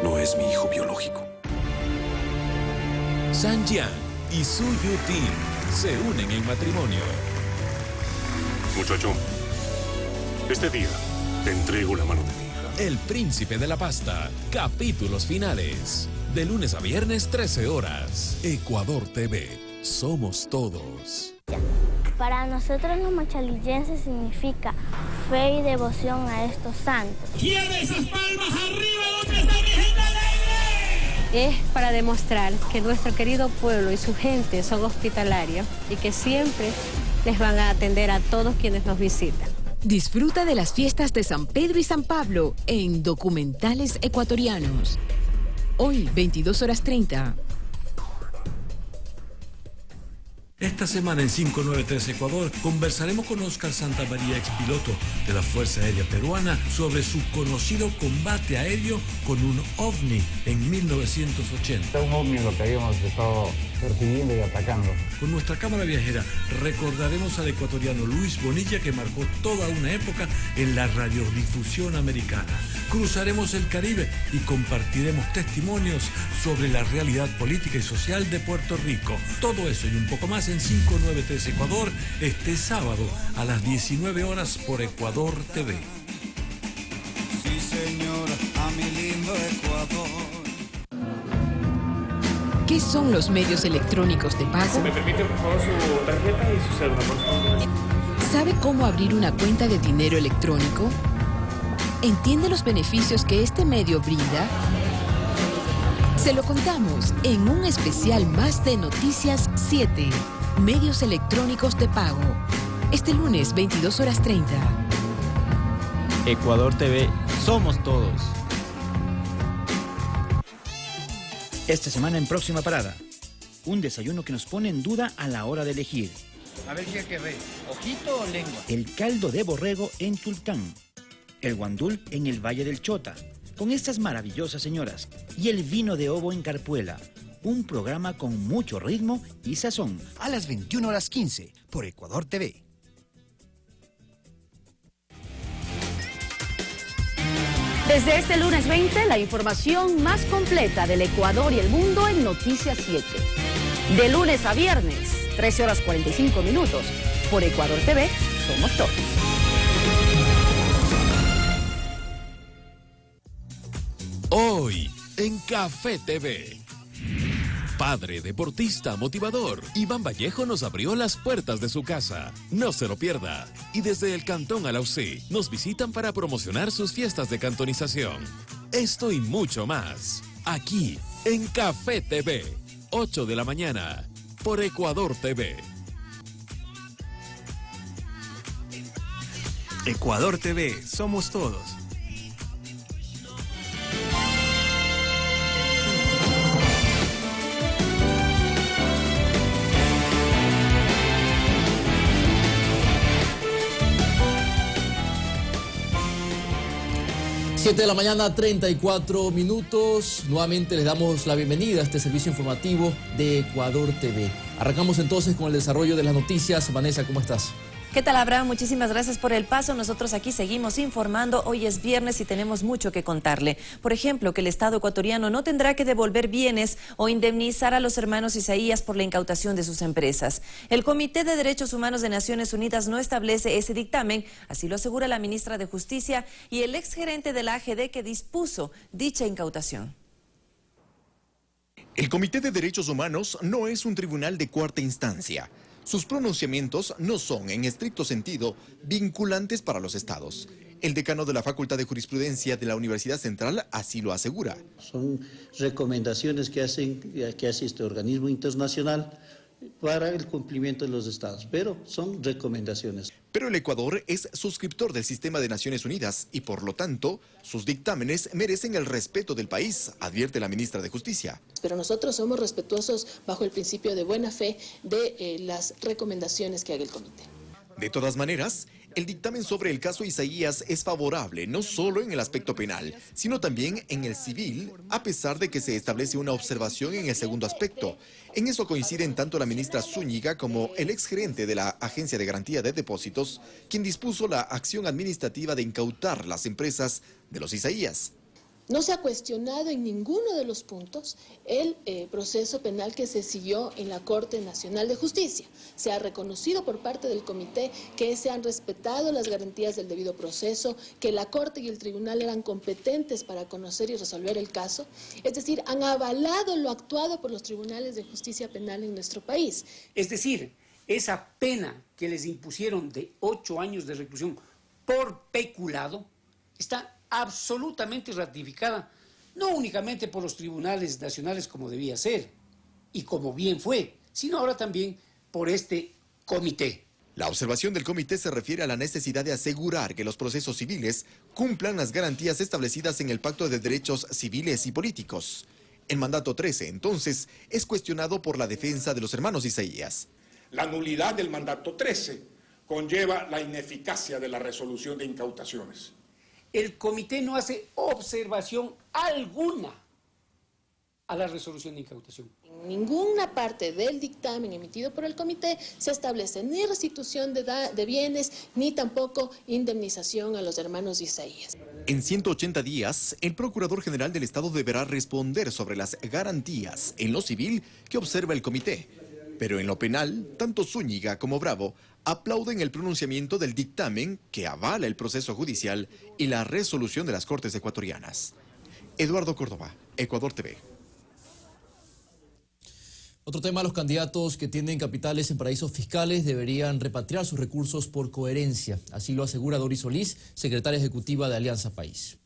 no es mi hijo biológico? San Jian y Su Yutin se unen en matrimonio. Muchacho, Este día te entrego la mano de mi hija. El Príncipe de la Pasta, capítulos finales. De lunes a viernes, 13 horas. Ecuador TV, somos todos. Para nosotros los machalillenses significa fe y devoción a estos santos. ¡Quiere esas palmas arriba donde está mi gente alegre! Es para demostrar que nuestro querido pueblo y su gente son hospitalarios y que siempre les van a atender a todos quienes nos visitan. Disfruta de las fiestas de San Pedro y San Pablo en Documentales Ecuatorianos. Hoy, 22:30. Esta semana en 593 Ecuador conversaremos con Oscar Santamaría, expiloto de la Fuerza Aérea Peruana, sobre su conocido combate aéreo con un ovni en 1980. Un ovni lo que habíamos estado persiguiendo y atacando. Con nuestra cámara viajera recordaremos al ecuatoriano Luis Bonilla, que marcó toda una época en la radiodifusión americana. Cruzaremos el Caribe y compartiremos testimonios sobre la realidad política y social de Puerto Rico. Todo eso y un poco más en 593 Ecuador, este sábado a las 19 horas por Ecuador TV. Sí, señora, a mi lindo Ecuador. ¿Qué son los medios electrónicos de pago? ¿Me permite, por favor, su tarjeta y su cédula, por favor? ¿Sabe cómo abrir una cuenta de dinero electrónico? ¿Entiende los beneficios que este medio brinda? Se lo contamos en un especial más de Noticias 7, Medios Electrónicos de Pago. Este lunes, 22:30. Ecuador TV, somos todos. Esta semana en Próxima Parada, un desayuno que nos pone en duda a la hora de elegir. A ver qué ve, ojito o lengua. El caldo de borrego en Tulcán, el guandul en el Valle del Chota, con estas maravillosas señoras, y el vino de ovo en Carpuela. Un programa con mucho ritmo y sazón. A las 21:15 por Ecuador TV. Desde este lunes 20, la información más completa del Ecuador y el mundo en Noticias 7. De lunes a viernes, 13:45 por Ecuador TV, somos todos. Hoy, en Café TV. Padre, deportista, motivador, Iván Vallejo nos abrió las puertas de su casa. No se lo pierda. Y desde el Cantón Alausí nos visitan para promocionar sus fiestas de cantonización. Esto y mucho más, aquí, en Café TV, 8 de la mañana, por Ecuador TV. Ecuador TV, somos todos. Siete de la mañana, 34 minutos. Nuevamente les damos la bienvenida a este servicio informativo de Ecuador TV. Arrancamos entonces con el desarrollo de las noticias. Vanessa, ¿cómo estás? ¿Qué tal, Abraham? Muchísimas gracias por el paso. Nosotros aquí seguimos informando. Hoy es viernes y tenemos mucho que contarle. Por ejemplo, que el Estado ecuatoriano no tendrá que devolver bienes o indemnizar a los hermanos Isaías por la incautación de sus empresas. El Comité de Derechos Humanos de Naciones Unidas no establece ese dictamen, así lo asegura la ministra de Justicia y el exgerente de la AGD que dispuso dicha incautación. El Comité de Derechos Humanos no es un tribunal de cuarta instancia. Sus pronunciamientos no son, en estricto sentido, vinculantes para los estados. El decano de la Facultad de Jurisprudencia de la Universidad Central así lo asegura. Son recomendaciones que hace este organismo internacional para el cumplimiento de los estados, pero son recomendaciones. Pero el Ecuador es suscriptor del Sistema de Naciones Unidas y, por lo tanto, sus dictámenes merecen el respeto del país, advierte la ministra de Justicia. Pero nosotros somos respetuosos bajo el principio de buena fe de las recomendaciones que haga el comité. De todas maneras, el dictamen sobre el caso Isaías es favorable no solo en el aspecto penal, sino también en el civil, a pesar de que se establece una observación en el segundo aspecto. En eso coinciden tanto la ministra Zúñiga como el exgerente de la Agencia de Garantía de Depósitos, quien dispuso la acción administrativa de incautar las empresas de los Isaías. No se ha cuestionado en ninguno de los puntos el proceso penal que se siguió en la Corte Nacional de Justicia. Se ha reconocido por parte del comité que se han respetado las garantías del debido proceso, que la Corte y el Tribunal eran competentes para conocer y resolver el caso. Es decir, han avalado lo actuado por los tribunales de justicia penal en nuestro país. Es decir, esa pena que les impusieron de 8 años de reclusión por peculado está absolutamente ratificada, no únicamente por los tribunales nacionales como debía ser y como bien fue, sino ahora también por este comité. La observación del comité se refiere a la necesidad de asegurar que los procesos civiles cumplan las garantías establecidas en el Pacto de Derechos Civiles y Políticos. El mandato 13, entonces, es cuestionado por la defensa de los hermanos Isaías. La nulidad del mandato 13 conlleva la ineficacia de la resolución de incautaciones. El comité no hace observación alguna a la resolución de incautación. En ninguna parte del dictamen emitido por el comité se establece ni restitución de bienes, ni tampoco indemnización a los hermanos Isaías. En 180 días, el Procurador General del Estado deberá responder sobre las garantías en lo civil que observa el comité. Pero en lo penal, tanto Zúñiga como Bravo aplauden el pronunciamiento del dictamen que avala el proceso judicial y la resolución de las Cortes ecuatorianas. Eduardo Córdoba, Ecuador TV. Otro tema, los candidatos que tienen capitales en paraísos fiscales deberían repatriar sus recursos por coherencia. Así lo asegura Doris Solís, secretaria ejecutiva de Alianza País.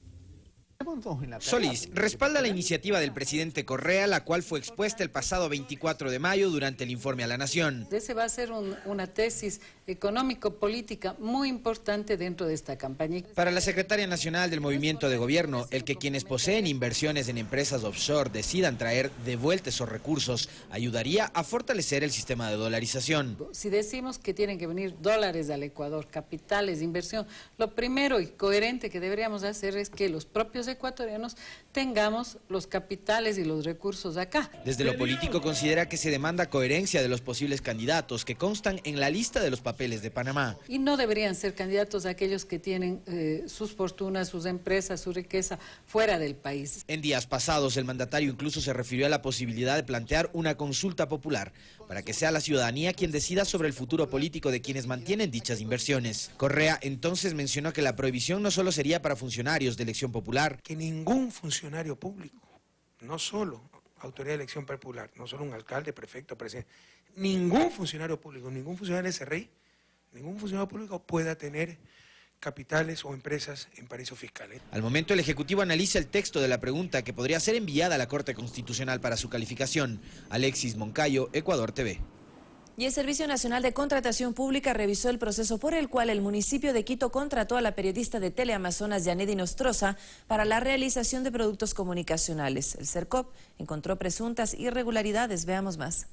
Solís respalda la iniciativa del presidente Correa, la cual fue expuesta el pasado 24 de mayo durante el informe a la Nación. Ese va a ser una tesis económico-política muy importante dentro de esta campaña. Para la secretaria nacional del Movimiento de Gobierno, el que quienes poseen inversiones en empresas offshore decidan traer de vuelta esos recursos ayudaría a fortalecer el sistema de dolarización. Si decimos que tienen que venir dólares al Ecuador, capitales de inversión, lo primero y coherente que deberíamos hacer es que los propios ecuatorianos tengamos los capitales y los recursos acá. Desde lo político considera que se demanda coherencia de los posibles candidatos que constan en la lista de los papeles de Panamá. Y no deberían ser candidatos aquellos que tienen sus fortunas, sus empresas, su riqueza fuera del país. En días pasados el mandatario incluso se refirió a la posibilidad de plantear una consulta popular para que sea la ciudadanía quien decida sobre el futuro político de quienes mantienen dichas inversiones. Correa entonces mencionó que la prohibición no solo sería para funcionarios de elección popular. Que ningún funcionario público, no solo autoridad de elección popular, no solo un alcalde, prefecto, presidente, ningún funcionario público, ningún funcionario de SRI, ningún funcionario público pueda tener capitales o empresas en paraísos fiscales. Al momento el Ejecutivo analiza el texto de la pregunta que podría ser enviada a la Corte Constitucional para su calificación. Alexis Moncayo, Ecuador TV. Y el Servicio Nacional de Contratación Pública revisó el proceso por el cual el municipio de Quito contrató a la periodista de Teleamazonas, Yanedi Nostroza, para la realización de productos comunicacionales. El CERCOP encontró presuntas irregularidades. Veamos más.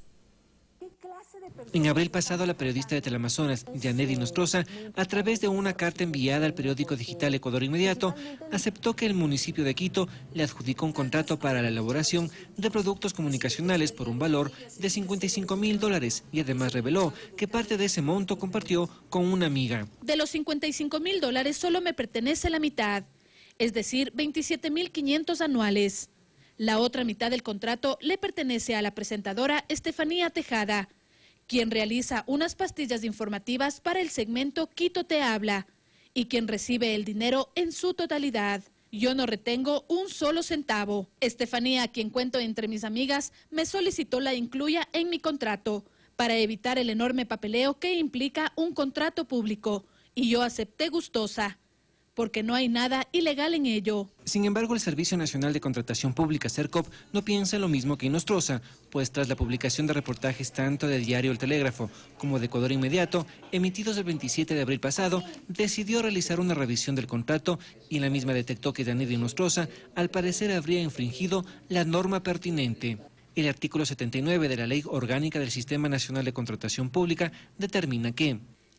En abril pasado, la periodista de Teleamazonas, Yanedi Nostroza, a través de una carta enviada al periódico digital Ecuador Inmediato, aceptó que el municipio de Quito le adjudicó un contrato para la elaboración de productos comunicacionales por un valor de $55.000 y además reveló que parte de ese monto compartió con una amiga. De los $55.000 solo me pertenece la mitad, es decir, 27.500 anuales. La otra mitad del contrato le pertenece a la presentadora Estefanía Tejada, quien realiza unas pastillas informativas para el segmento Quito te habla y quien recibe el dinero en su totalidad. Yo no retengo un solo centavo. Estefanía, a quien cuento entre mis amigas, me solicitó la incluya en mi contrato para evitar el enorme papeleo que implica un contrato público y yo acepté gustosa, porque no hay nada ilegal en ello. Sin embargo, el Servicio Nacional de Contratación Pública, CERCOP, no piensa lo mismo que Nostroza, pues tras la publicación de reportajes tanto del diario El Telégrafo como de Ecuador Inmediato, emitidos el 27 de abril pasado, decidió realizar una revisión del contrato y la misma detectó que Yanedi Nostroza, al parecer, habría infringido la norma pertinente. El artículo 79 de la Ley Orgánica del Sistema Nacional de Contratación Pública determina que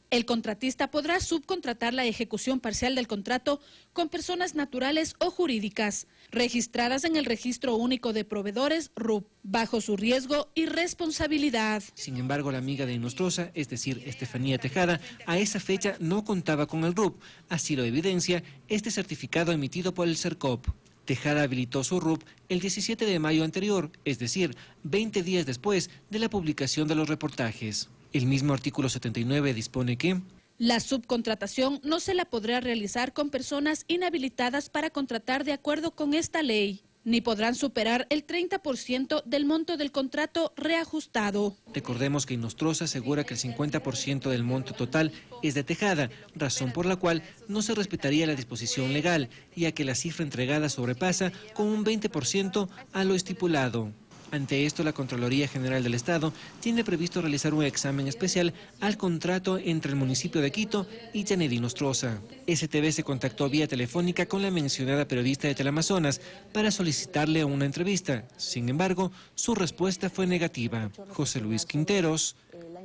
el contratista podrá subcontratar la ejecución parcial del contrato con personas naturales o jurídicas, registradas en el Registro Único de Proveedores, RUP, bajo su riesgo y responsabilidad. Sin embargo, la amiga de Nostroza, es decir, Estefanía Tejada, a esa fecha no contaba con el RUP. Así lo evidencia este certificado emitido por el CERCOP. Tejada habilitó su RUP el 17 de mayo anterior, es decir, 20 días después de la publicación de los reportajes. El mismo artículo 79 dispone que la subcontratación no se la podrá realizar con personas inhabilitadas para contratar de acuerdo con esta ley, ni podrán superar el 30% del monto del contrato reajustado. Recordemos que Inostroza asegura que el 50% del monto total es de Tejada, razón por la cual no se respetaría la disposición legal, ya que la cifra entregada sobrepasa con un 20% a lo estipulado. Ante esto, la Contraloría General del Estado tiene previsto realizar un examen especial al contrato entre el municipio de Quito y Janet Inostroza. STV se contactó vía telefónica con la mencionada periodista de Teleamazonas para solicitarle una entrevista. Sin embargo, su respuesta fue negativa. José Luis Quinteros,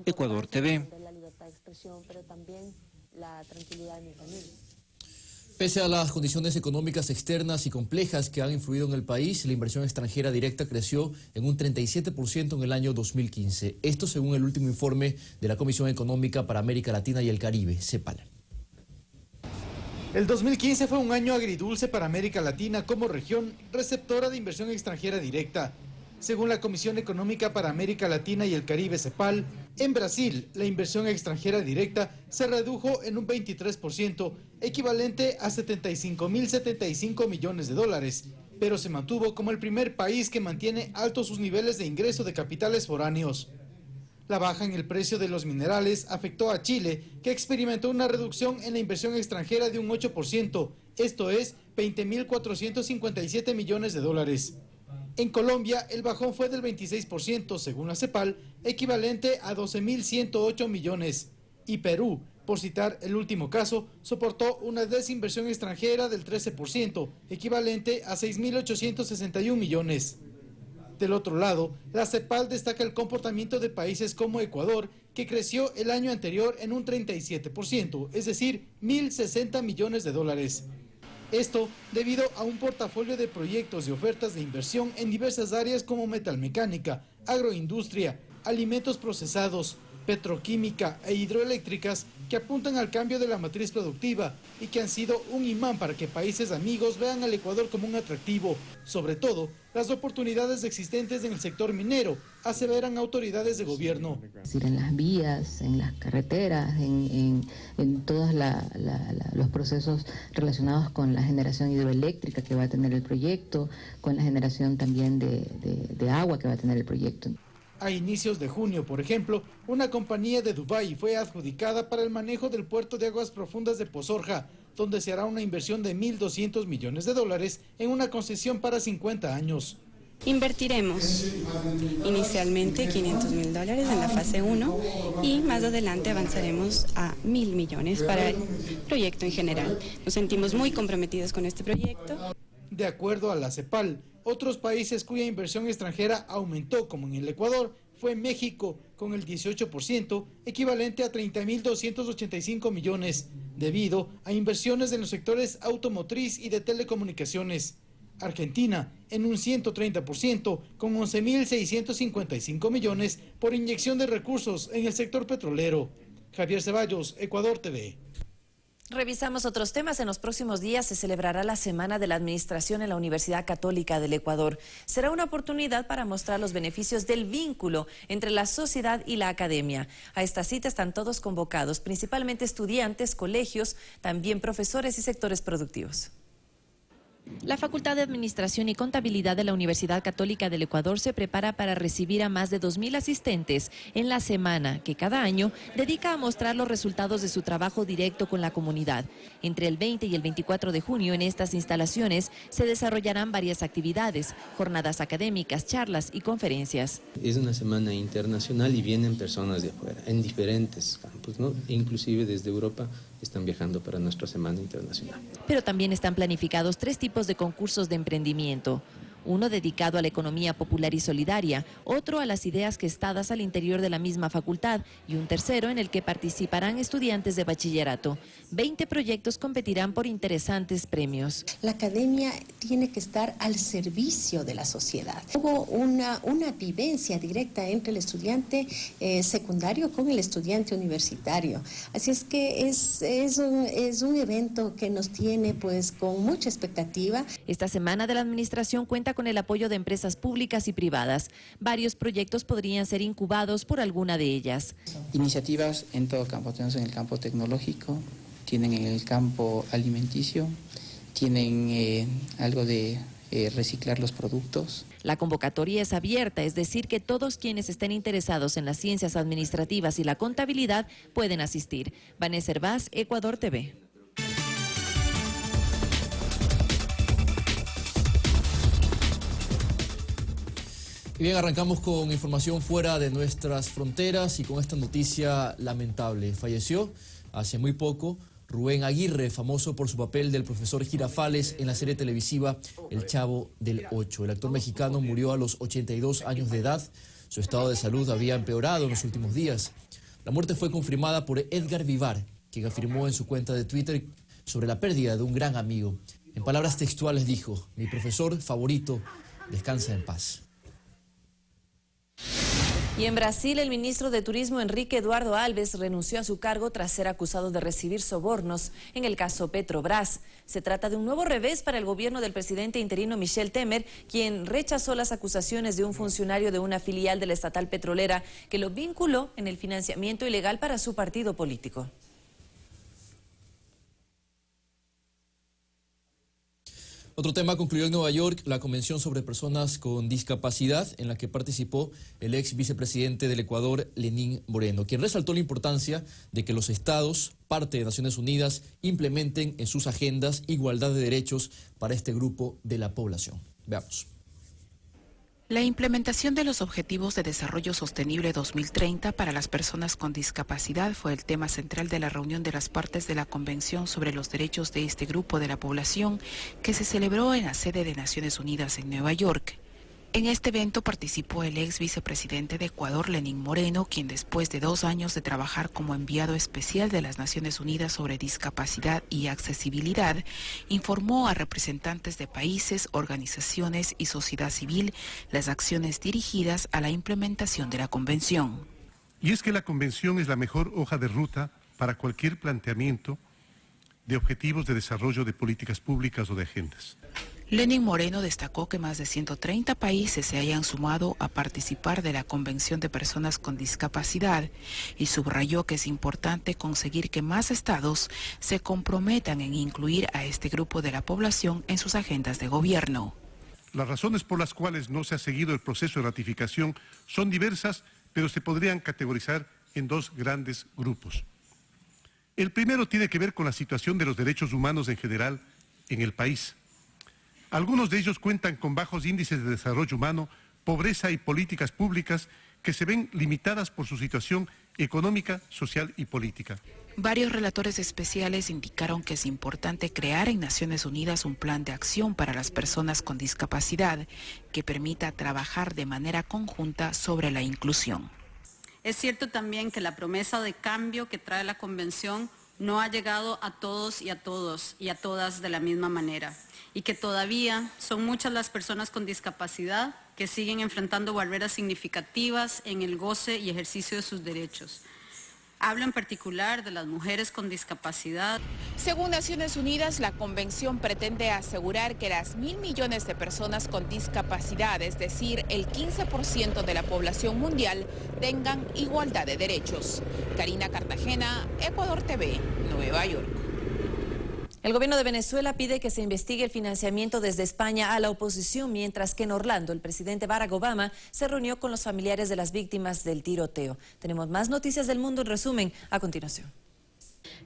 Ecuador TV. Pese a las condiciones económicas externas y complejas que han influido en el país, la inversión extranjera directa creció en un 37% en el año 2015. Esto según el último informe de la Comisión Económica para América Latina y el Caribe, CEPAL. El 2015 fue un año agridulce para América Latina como región receptora de inversión extranjera directa. Según la Comisión Económica para América Latina y el Caribe, CEPAL, en Brasil la inversión extranjera directa se redujo en un 23%, equivalente a 75.075 millones de dólares, pero se mantuvo como el primer país que mantiene altos sus niveles de ingreso de capitales foráneos. La baja en el precio de los minerales afectó a Chile, que experimentó una reducción en la inversión extranjera de un 8%, esto es 20.457 millones de dólares. En Colombia, el bajón fue del 26%, según la CEPAL, equivalente a 12.108 millones. Y Perú, por citar el último caso, soportó una desinversión extranjera del 13%, equivalente a 6.861 millones. Del otro lado, la CEPAL destaca el comportamiento de países como Ecuador, que creció el año anterior en un 37%, es decir, 1.060 millones de dólares. Esto debido a un portafolio de proyectos y ofertas de inversión en diversas áreas como metalmecánica, agroindustria, alimentos procesados, petroquímica e hidroeléctricas que apuntan al cambio de la matriz productiva y que han sido un imán para que países amigos vean al Ecuador como un atractivo. Sobre todo, las oportunidades existentes en el sector minero, aseveran autoridades de gobierno. Es decir, en las vías, en las carreteras, en todos los procesos relacionados con la generación hidroeléctrica que va a tener el proyecto, con la generación también de agua que va a tener el proyecto. A inicios de junio, por ejemplo, una compañía de Dubái fue adjudicada para el manejo del puerto de aguas profundas de Pozorja, donde se hará una inversión de 1.200 millones de dólares en una concesión para 50 años. Invertiremos inicialmente $500.000 en la fase 1 y más adelante avanzaremos a 1.000 millones para el proyecto en general. Nos sentimos muy comprometidos con este proyecto. De acuerdo a la CEPAL, otros países cuya inversión extranjera aumentó, como en el Ecuador, fue México, con el 18%, equivalente a 30.285 millones, debido a inversiones en los sectores automotriz y de telecomunicaciones. Argentina, en un 130%, con 11.655 millones por inyección de recursos en el sector petrolero. Javier Ceballos, Ecuador TV. Revisamos otros temas. En los próximos días se celebrará la Semana de la Administración en la Universidad Católica del Ecuador. Será una oportunidad para mostrar los beneficios del vínculo entre la sociedad y la academia. A esta cita están todos convocados, principalmente estudiantes, colegios, también profesores y sectores productivos. La Facultad de Administración y Contabilidad de la Universidad Católica del Ecuador se prepara para recibir a más de 2.000 asistentes en la semana que cada año dedica a mostrar los resultados de su trabajo directo con la comunidad. Entre el 20 y el 24 de junio en estas instalaciones se desarrollarán varias actividades, jornadas académicas, charlas y conferencias. Es una semana internacional y vienen personas de afuera, en diferentes campos, ¿no? Inclusive desde Europa están viajando para nuestra Semana Internacional. Pero también están planificados 3 tipos de concursos de emprendimiento. Uno dedicado a la economía popular y solidaria, otro a las ideas gestadas al interior de la misma facultad y un tercero en el que participarán estudiantes de bachillerato. 20 proyectos competirán por interesantes premios. La academia tiene que estar al servicio de la sociedad. Hubo una vivencia directa entre el estudiante secundario con el estudiante universitario. Así es que es un evento que nos tiene pues con mucha expectativa. Esta semana de la administración cuenta con el apoyo de empresas públicas y privadas. Varios proyectos podrían ser incubados por alguna de ellas. Iniciativas en todo campo, tenemos en el campo tecnológico, tienen en el campo alimenticio, tienen algo de reciclar los productos. La convocatoria es abierta, es decir, que todos quienes estén interesados en las ciencias administrativas y la contabilidad pueden asistir. Vanessa Hervás, Ecuador TV. Y bien, arrancamos con información fuera de nuestras fronteras y con esta noticia lamentable. Falleció hace muy poco Rubén Aguirre, famoso por su papel del profesor Girafales en la serie televisiva El Chavo del Ocho. El actor mexicano murió a los 82 años de edad. Su estado de salud había empeorado en los últimos días. La muerte fue confirmada por Edgar Vivar, quien afirmó en su cuenta de Twitter sobre la pérdida de un gran amigo. En palabras textuales dijo: "Mi profesor favorito, descansa en paz". Y en Brasil, el ministro de Turismo Enrique Eduardo Alves renunció a su cargo tras ser acusado de recibir sobornos en el caso Petrobras. Se trata de un nuevo revés para el gobierno del presidente interino Michel Temer, quien rechazó las acusaciones de un funcionario de una filial de la estatal petrolera que lo vinculó en el financiamiento ilegal para su partido político. Otro tema: concluyó en Nueva York la convención sobre personas con discapacidad en la que participó el ex vicepresidente del Ecuador, Lenín Moreno, quien resaltó la importancia de que los estados, parte de Naciones Unidas, implementen en sus agendas igualdad de derechos para este grupo de la población. Veamos. La implementación de los Objetivos de Desarrollo Sostenible 2030 para las personas con discapacidad fue el tema central de la reunión de las partes de la Convención sobre los Derechos de este grupo de la población, que se celebró en la sede de Naciones Unidas en Nueva York. En este evento participó el ex vicepresidente de Ecuador, Lenín Moreno, quien después de 2 años de trabajar como enviado especial de las Naciones Unidas sobre discapacidad y accesibilidad, informó a representantes de países, organizaciones y sociedad civil las acciones dirigidas a la implementación de la Convención. Y es que la Convención es la mejor hoja de ruta para cualquier planteamiento de objetivos de desarrollo de políticas públicas o de agendas. Lenín Moreno destacó que más de 130 países se hayan sumado a participar de la Convención de Personas con Discapacidad y subrayó que es importante conseguir que más estados se comprometan en incluir a este grupo de la población en sus agendas de gobierno. Las razones por las cuales no se ha seguido el proceso de ratificación son diversas, pero se podrían categorizar en 2 grandes grupos. El primero tiene que ver con la situación de los derechos humanos en general en el país. Algunos de ellos cuentan con bajos índices de desarrollo humano, pobreza y políticas públicas que se ven limitadas por su situación económica, social y política. Varios relatores especiales indicaron que es importante crear en Naciones Unidas un plan de acción para las personas con discapacidad que permita trabajar de manera conjunta sobre la inclusión. Es cierto también que la promesa de cambio que trae la Convención no ha llegado a todos y a todas de la misma manera, y que todavía son muchas las personas con discapacidad que siguen enfrentando barreras significativas en el goce y ejercicio de sus derechos. Hablo en particular de las mujeres con discapacidad. Según Naciones Unidas, la Convención pretende asegurar que las 1.000 millones de personas con discapacidad, es decir, el 15% de la población mundial, tengan igualdad de derechos. Karina Cartagena, Ecuador TV, Nueva York. El gobierno de Venezuela pide que se investigue el financiamiento desde España a la oposición, mientras que en Orlando el presidente Barack Obama se reunió con los familiares de las víctimas del tiroteo. Tenemos más noticias del mundo en resumen a continuación.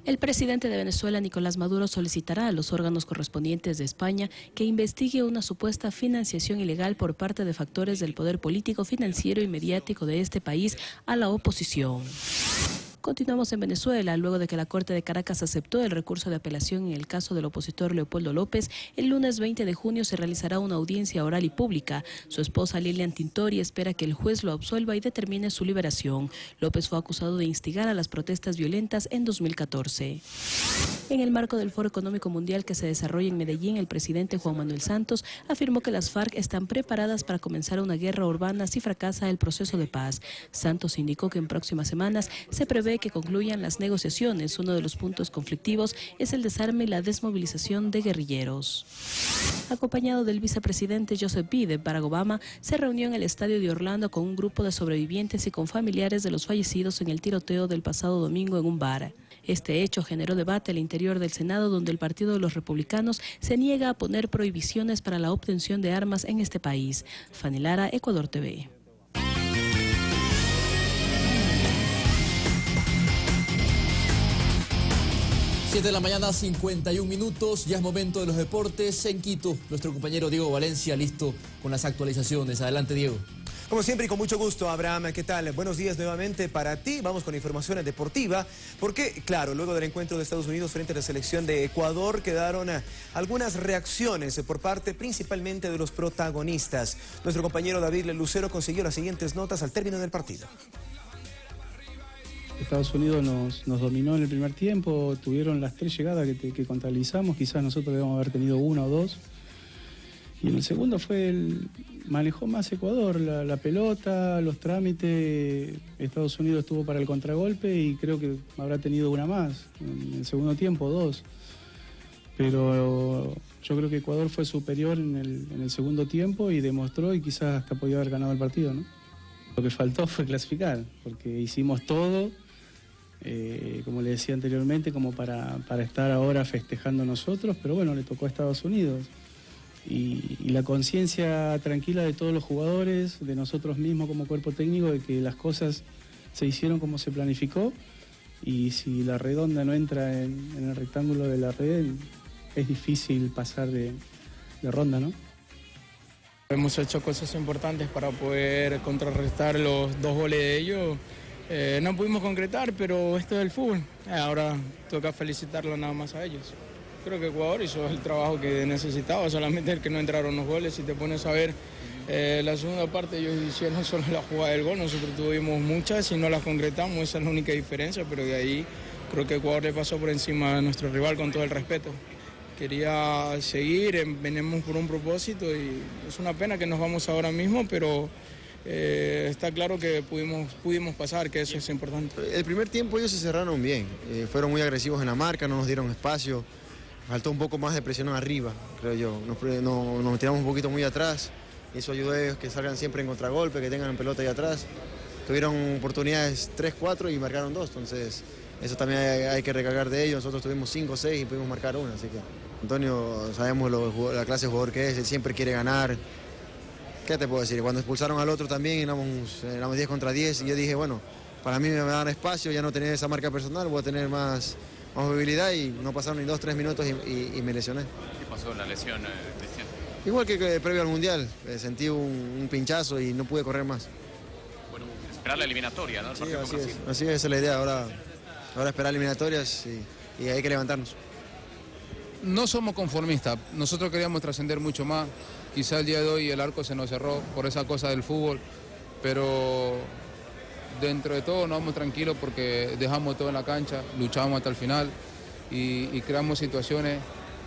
El presidente de Venezuela, Nicolás Maduro, solicitará a los órganos correspondientes de España que investigue una supuesta financiación ilegal por parte de factores del poder político, financiero y mediático de este país a la oposición. Continuamos en Venezuela. Luego de que la Corte de Caracas aceptó el recurso de apelación en el caso del opositor Leopoldo López, el lunes 20 de junio se realizará una audiencia oral y pública. Su esposa Lilian Tintori espera que el juez lo absuelva y determine su liberación. López fue acusado de instigar a las protestas violentas en 2014. En el marco del Foro Económico Mundial que se desarrolla en Medellín, el presidente Juan Manuel Santos afirmó que las FARC están preparadas para comenzar una guerra urbana si fracasa el proceso de paz. Santos indicó que en próximas semanas se prevé prevé que concluyan las negociaciones. Uno de los puntos conflictivos es el desarme y la desmovilización de guerrilleros. Acompañado del vicepresidente Joseph Biden, Barack Obama se reunió en el estadio de Orlando con un grupo de sobrevivientes y con familiares de los fallecidos en el tiroteo del pasado domingo en un bar. Este hecho generó debate al interior del Senado, donde el Partido de los Republicanos se niega a poner prohibiciones para la obtención de armas en este país. Fanny Lara, Ecuador TV. Siete de la mañana, 51 minutos, ya es momento de los deportes en Quito. Nuestro compañero Diego Valencia listo con las actualizaciones. Adelante, Diego. Como siempre y con mucho gusto, Abraham, ¿qué tal? Buenos días nuevamente para ti. Vamos con información deportiva, porque, claro, luego del encuentro de Estados Unidos frente a la selección de Ecuador, quedaron algunas reacciones por parte principalmente de los protagonistas. Nuestro compañero David Lucero consiguió las siguientes notas al término del partido. Estados Unidos nos dominó en el primer tiempo, tuvieron las 3 llegadas que contabilizamos, quizás nosotros debemos haber tenido 1 o 2. Y en el segundo manejó más Ecuador, la pelota, los trámites. Estados Unidos estuvo para el contragolpe y creo que habrá tenido una más, en el segundo tiempo, 2. Pero yo creo que Ecuador fue superior en el segundo tiempo y demostró, y quizás hasta podía haber ganado el partido, ¿no? Lo que faltó fue clasificar, porque hicimos todo, como le decía anteriormente, como para estar ahora festejando nosotros, pero bueno, le tocó a Estados Unidos. Y la conciencia tranquila de todos los jugadores, de nosotros mismos como cuerpo técnico, de que las cosas se hicieron como se planificó, y si la redonda no entra en el rectángulo de la red, es difícil pasar de ronda, ¿no? Hemos hecho cosas importantes para poder contrarrestar los 2 goles de ellos. No pudimos concretar, pero esto es el fútbol. Ahora toca felicitarlo nada más a ellos. Creo que Ecuador hizo el trabajo que necesitaba, solamente el que no entraron los goles. Si te pones a ver la segunda parte, ellos hicieron solo la jugada del gol, nosotros tuvimos muchas y no las concretamos, esa es la única diferencia, pero de ahí creo que Ecuador le pasó por encima a nuestro rival con todo el respeto. Quería seguir, venimos por un propósito y es una pena que nos vamos ahora mismo, pero está claro que pudimos pasar, que eso es importante. El primer tiempo ellos se cerraron bien, fueron muy agresivos en la marca, no nos dieron espacio. Faltó un poco más de presión arriba, creo yo. Nos tiramos un poquito muy atrás. Eso ayudó a ellos que salgan siempre en contragolpe, que tengan pelota ahí atrás. Tuvieron oportunidades 3, 4 y marcaron 2. Entonces, eso también hay que recargar de ellos. Nosotros tuvimos 5, 6 y pudimos marcar 1. Así que Antonio, sabemos la clase de jugador que es, él siempre quiere ganar. ¿Qué te puedo decir? Cuando expulsaron al otro también éramos 10 contra 10 y yo dije, bueno, para mí me dan espacio, ya no tener esa marca personal, voy a tener más movilidad y no pasaron ni 2, 3 minutos y me lesioné. ¿Qué pasó en la lesión, Cristian? Igual que previo al Mundial, sentí un pinchazo y no pude correr más. Bueno, esperar la eliminatoria, ¿no? Sí, así es, esa es la idea, ahora esperar eliminatorias y hay que levantarnos. No somos conformistas, nosotros queríamos trascender mucho más, quizá el día de hoy el arco se nos cerró por esa cosa del fútbol, pero dentro de todo nos vamos tranquilos porque dejamos todo en la cancha, luchamos hasta el final y creamos situaciones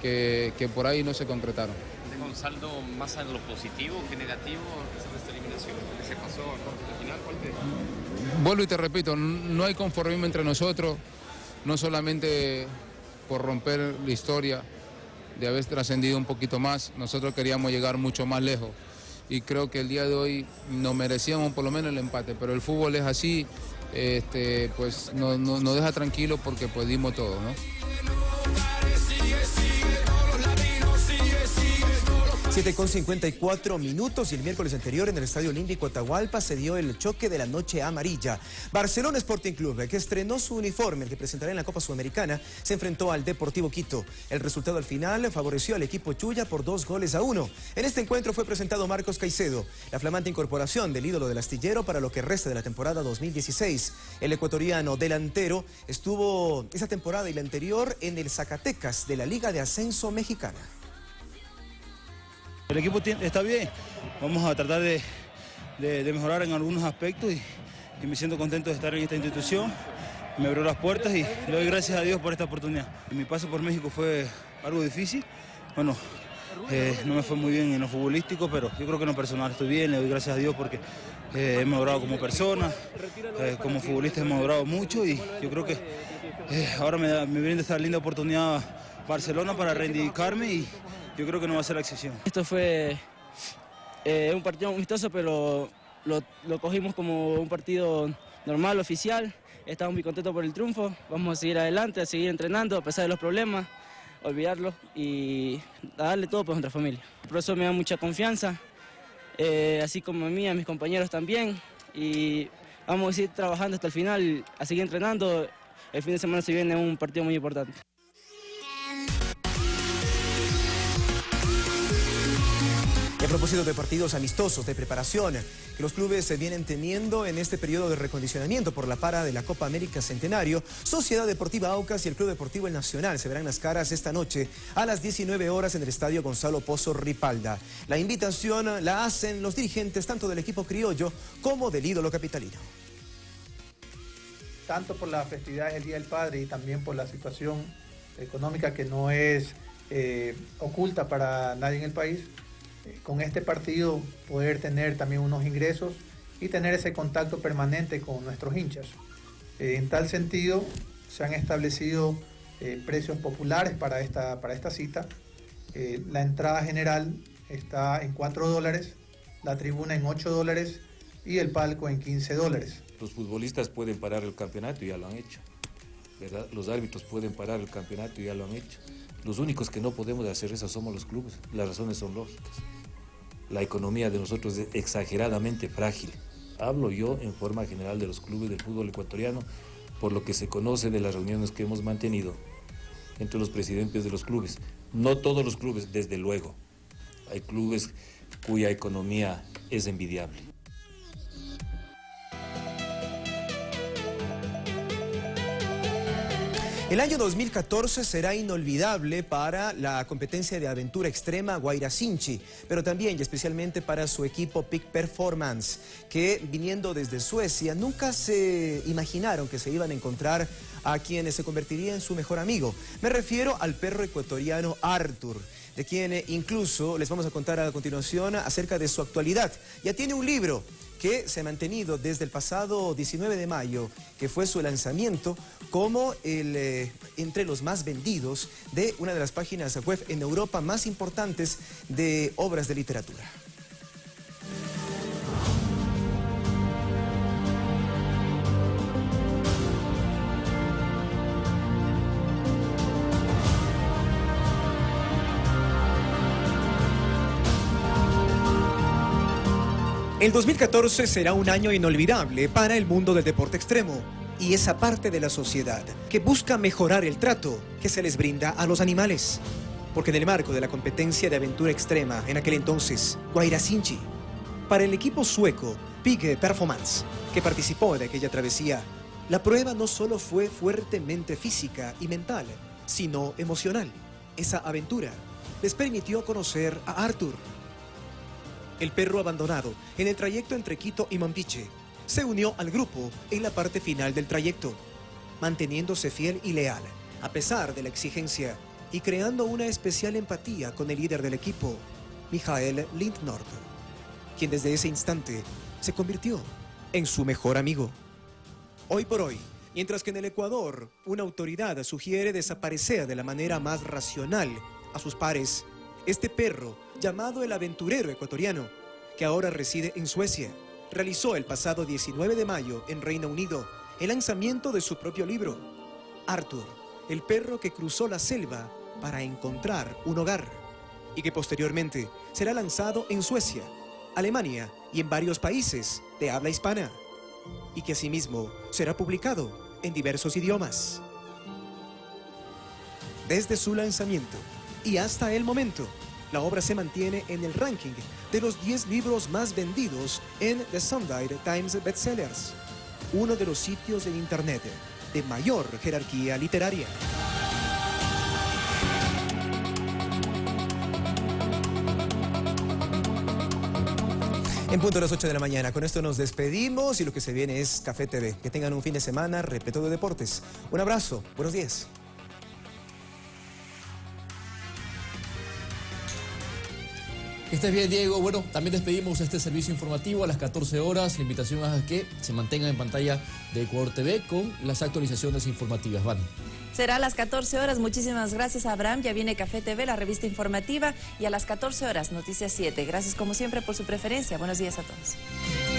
que por ahí no se concretaron. ¿Deja un saldo más en lo positivo que negativo de esta eliminación? ¿Qué se pasó al final? Vuelvo y te repito, no hay conformismo entre nosotros, no solamente por romper la historia de haber trascendido un poquito más, nosotros queríamos llegar mucho más lejos. Y creo que el día de hoy nos merecíamos por lo menos el empate, pero el fútbol es así, pues nos deja tranquilos porque pues dimos todo, ¿no? 7:54 minutos y el miércoles anterior en el Estadio Olímpico Atahualpa se dio el choque de la noche amarilla. Barcelona Sporting Club, que estrenó su uniforme, el que presentará en la Copa Sudamericana, se enfrentó al Deportivo Quito. El resultado al final favoreció al equipo Chuya por 2-1. En este encuentro fue presentado Marcos Caicedo, la flamante incorporación del ídolo del astillero para lo que resta de la temporada 2016. El ecuatoriano delantero estuvo esa temporada y la anterior en el Zacatecas de la Liga de Ascenso Mexicana. El equipo está bien, vamos a tratar de mejorar en algunos aspectos y me siento contento de estar en esta institución. Me abrió las puertas y le doy gracias a Dios por esta oportunidad. Mi paso por México fue algo difícil, bueno, no me fue muy bien en lo futbolístico, pero yo creo que en lo personal estoy bien, le doy gracias a Dios porque He madurado como persona, como futbolista he madurado mucho y yo creo que ahora me brinda esta linda oportunidad Barcelona para reivindicarme y yo creo que no va a ser la excepción. Esto fue un partido amistoso, pero lo cogimos como un partido normal, oficial. Estamos muy contentos por el triunfo, vamos a seguir adelante, a seguir entrenando a pesar de los problemas, olvidarlos y a darle todo por nuestra familia. El profesor me da mucha confianza, así como a mí, a mis compañeros también, y vamos a seguir trabajando hasta el final, a seguir entrenando. El fin de semana se viene un partido muy importante. Y a propósito de partidos amistosos de preparación que los clubes se vienen teniendo en este periodo de recondicionamiento por la para de la Copa América Centenario, Sociedad Deportiva Aucas y el Club Deportivo El Nacional se verán las caras esta noche a las 19 horas en el Estadio Gonzalo Pozo Ripalda. La invitación la hacen los dirigentes tanto del equipo criollo como del ídolo capitalino. Tanto por la festividad del Día del Padre y también por la situación económica que no es oculta para nadie en el país, con este partido poder tener también unos ingresos y tener ese contacto permanente con nuestros hinchas. En tal sentido, se han establecido precios populares para esta cita. La entrada general está en $4, la tribuna en $8 y el palco en $15. Los futbolistas pueden parar el campeonato y ya lo han hecho, ¿verdad? Los árbitros pueden parar el campeonato y ya lo han hecho. Los únicos que no podemos hacer eso somos los clubes. Las razones son lógicas. La economía de nosotros es exageradamente frágil. Hablo yo en forma general de los clubes del fútbol ecuatoriano, por lo que se conoce de las reuniones que hemos mantenido entre los presidentes de los clubes. No todos los clubes, desde luego. Hay clubes cuya economía es envidiable. El año 2014 será inolvidable para la competencia de aventura extrema Guairasinchi, pero también y especialmente para su equipo Peak Performance, que viniendo desde Suecia nunca se imaginaron que se iban a encontrar a quienes se convertiría en su mejor amigo. Me refiero al perro ecuatoriano Arthur, de quien incluso les vamos a contar a continuación acerca de su actualidad. Ya tiene un libro que se ha mantenido desde el pasado 19 de mayo, que fue su lanzamiento, como entre los más vendidos de una de las páginas web en Europa más importantes de obras de literatura. El 2014 será un año inolvidable para el mundo del deporte extremo y esa parte de la sociedad que busca mejorar el trato que se les brinda a los animales. Porque en el marco de la competencia de aventura extrema, en aquel entonces, Guairasinchi, para el equipo sueco Peak Performance, que participó de aquella travesía, la prueba no solo fue fuertemente física y mental, sino emocional. Esa aventura les permitió conocer a Arthur, el perro abandonado en el trayecto entre Quito y Mompiche. Se unió al grupo en la parte final del trayecto, manteniéndose fiel y leal, a pesar de la exigencia, y creando una especial empatía con el líder del equipo, Michael Lindnord, quien desde ese instante se convirtió en su mejor amigo. Hoy por hoy, mientras que en el Ecuador una autoridad sugiere desaparecer de la manera más racional a sus pares, este perro, llamado el aventurero ecuatoriano, que ahora reside en Suecia, realizó el pasado 19 de mayo en Reino Unido el lanzamiento de su propio libro, Arthur, el perro que cruzó la selva para encontrar un hogar, y que posteriormente será lanzado en Suecia, Alemania y en varios países de habla hispana, y que asimismo será publicado en diversos idiomas. Desde su lanzamiento y hasta el momento, la obra se mantiene en el ranking de los 10 libros más vendidos en The Sunday Times Bestsellers, uno de los sitios en Internet de mayor jerarquía literaria. En punto de las 8 de la mañana, con esto nos despedimos y lo que se viene es Café TV. Que tengan un fin de semana repleto de deportes. Un abrazo, buenos días. Que estés bien, Diego. Bueno, también despedimos este servicio informativo a las 14 horas. La invitación es a que se mantengan en pantalla de Ecuador TV con las actualizaciones informativas. Van. Será a las 14 horas. Muchísimas gracias, Abraham. Ya viene Café TV, la revista informativa. Y a las 14 horas, Noticias 7. Gracias como siempre por su preferencia. Buenos días a todos.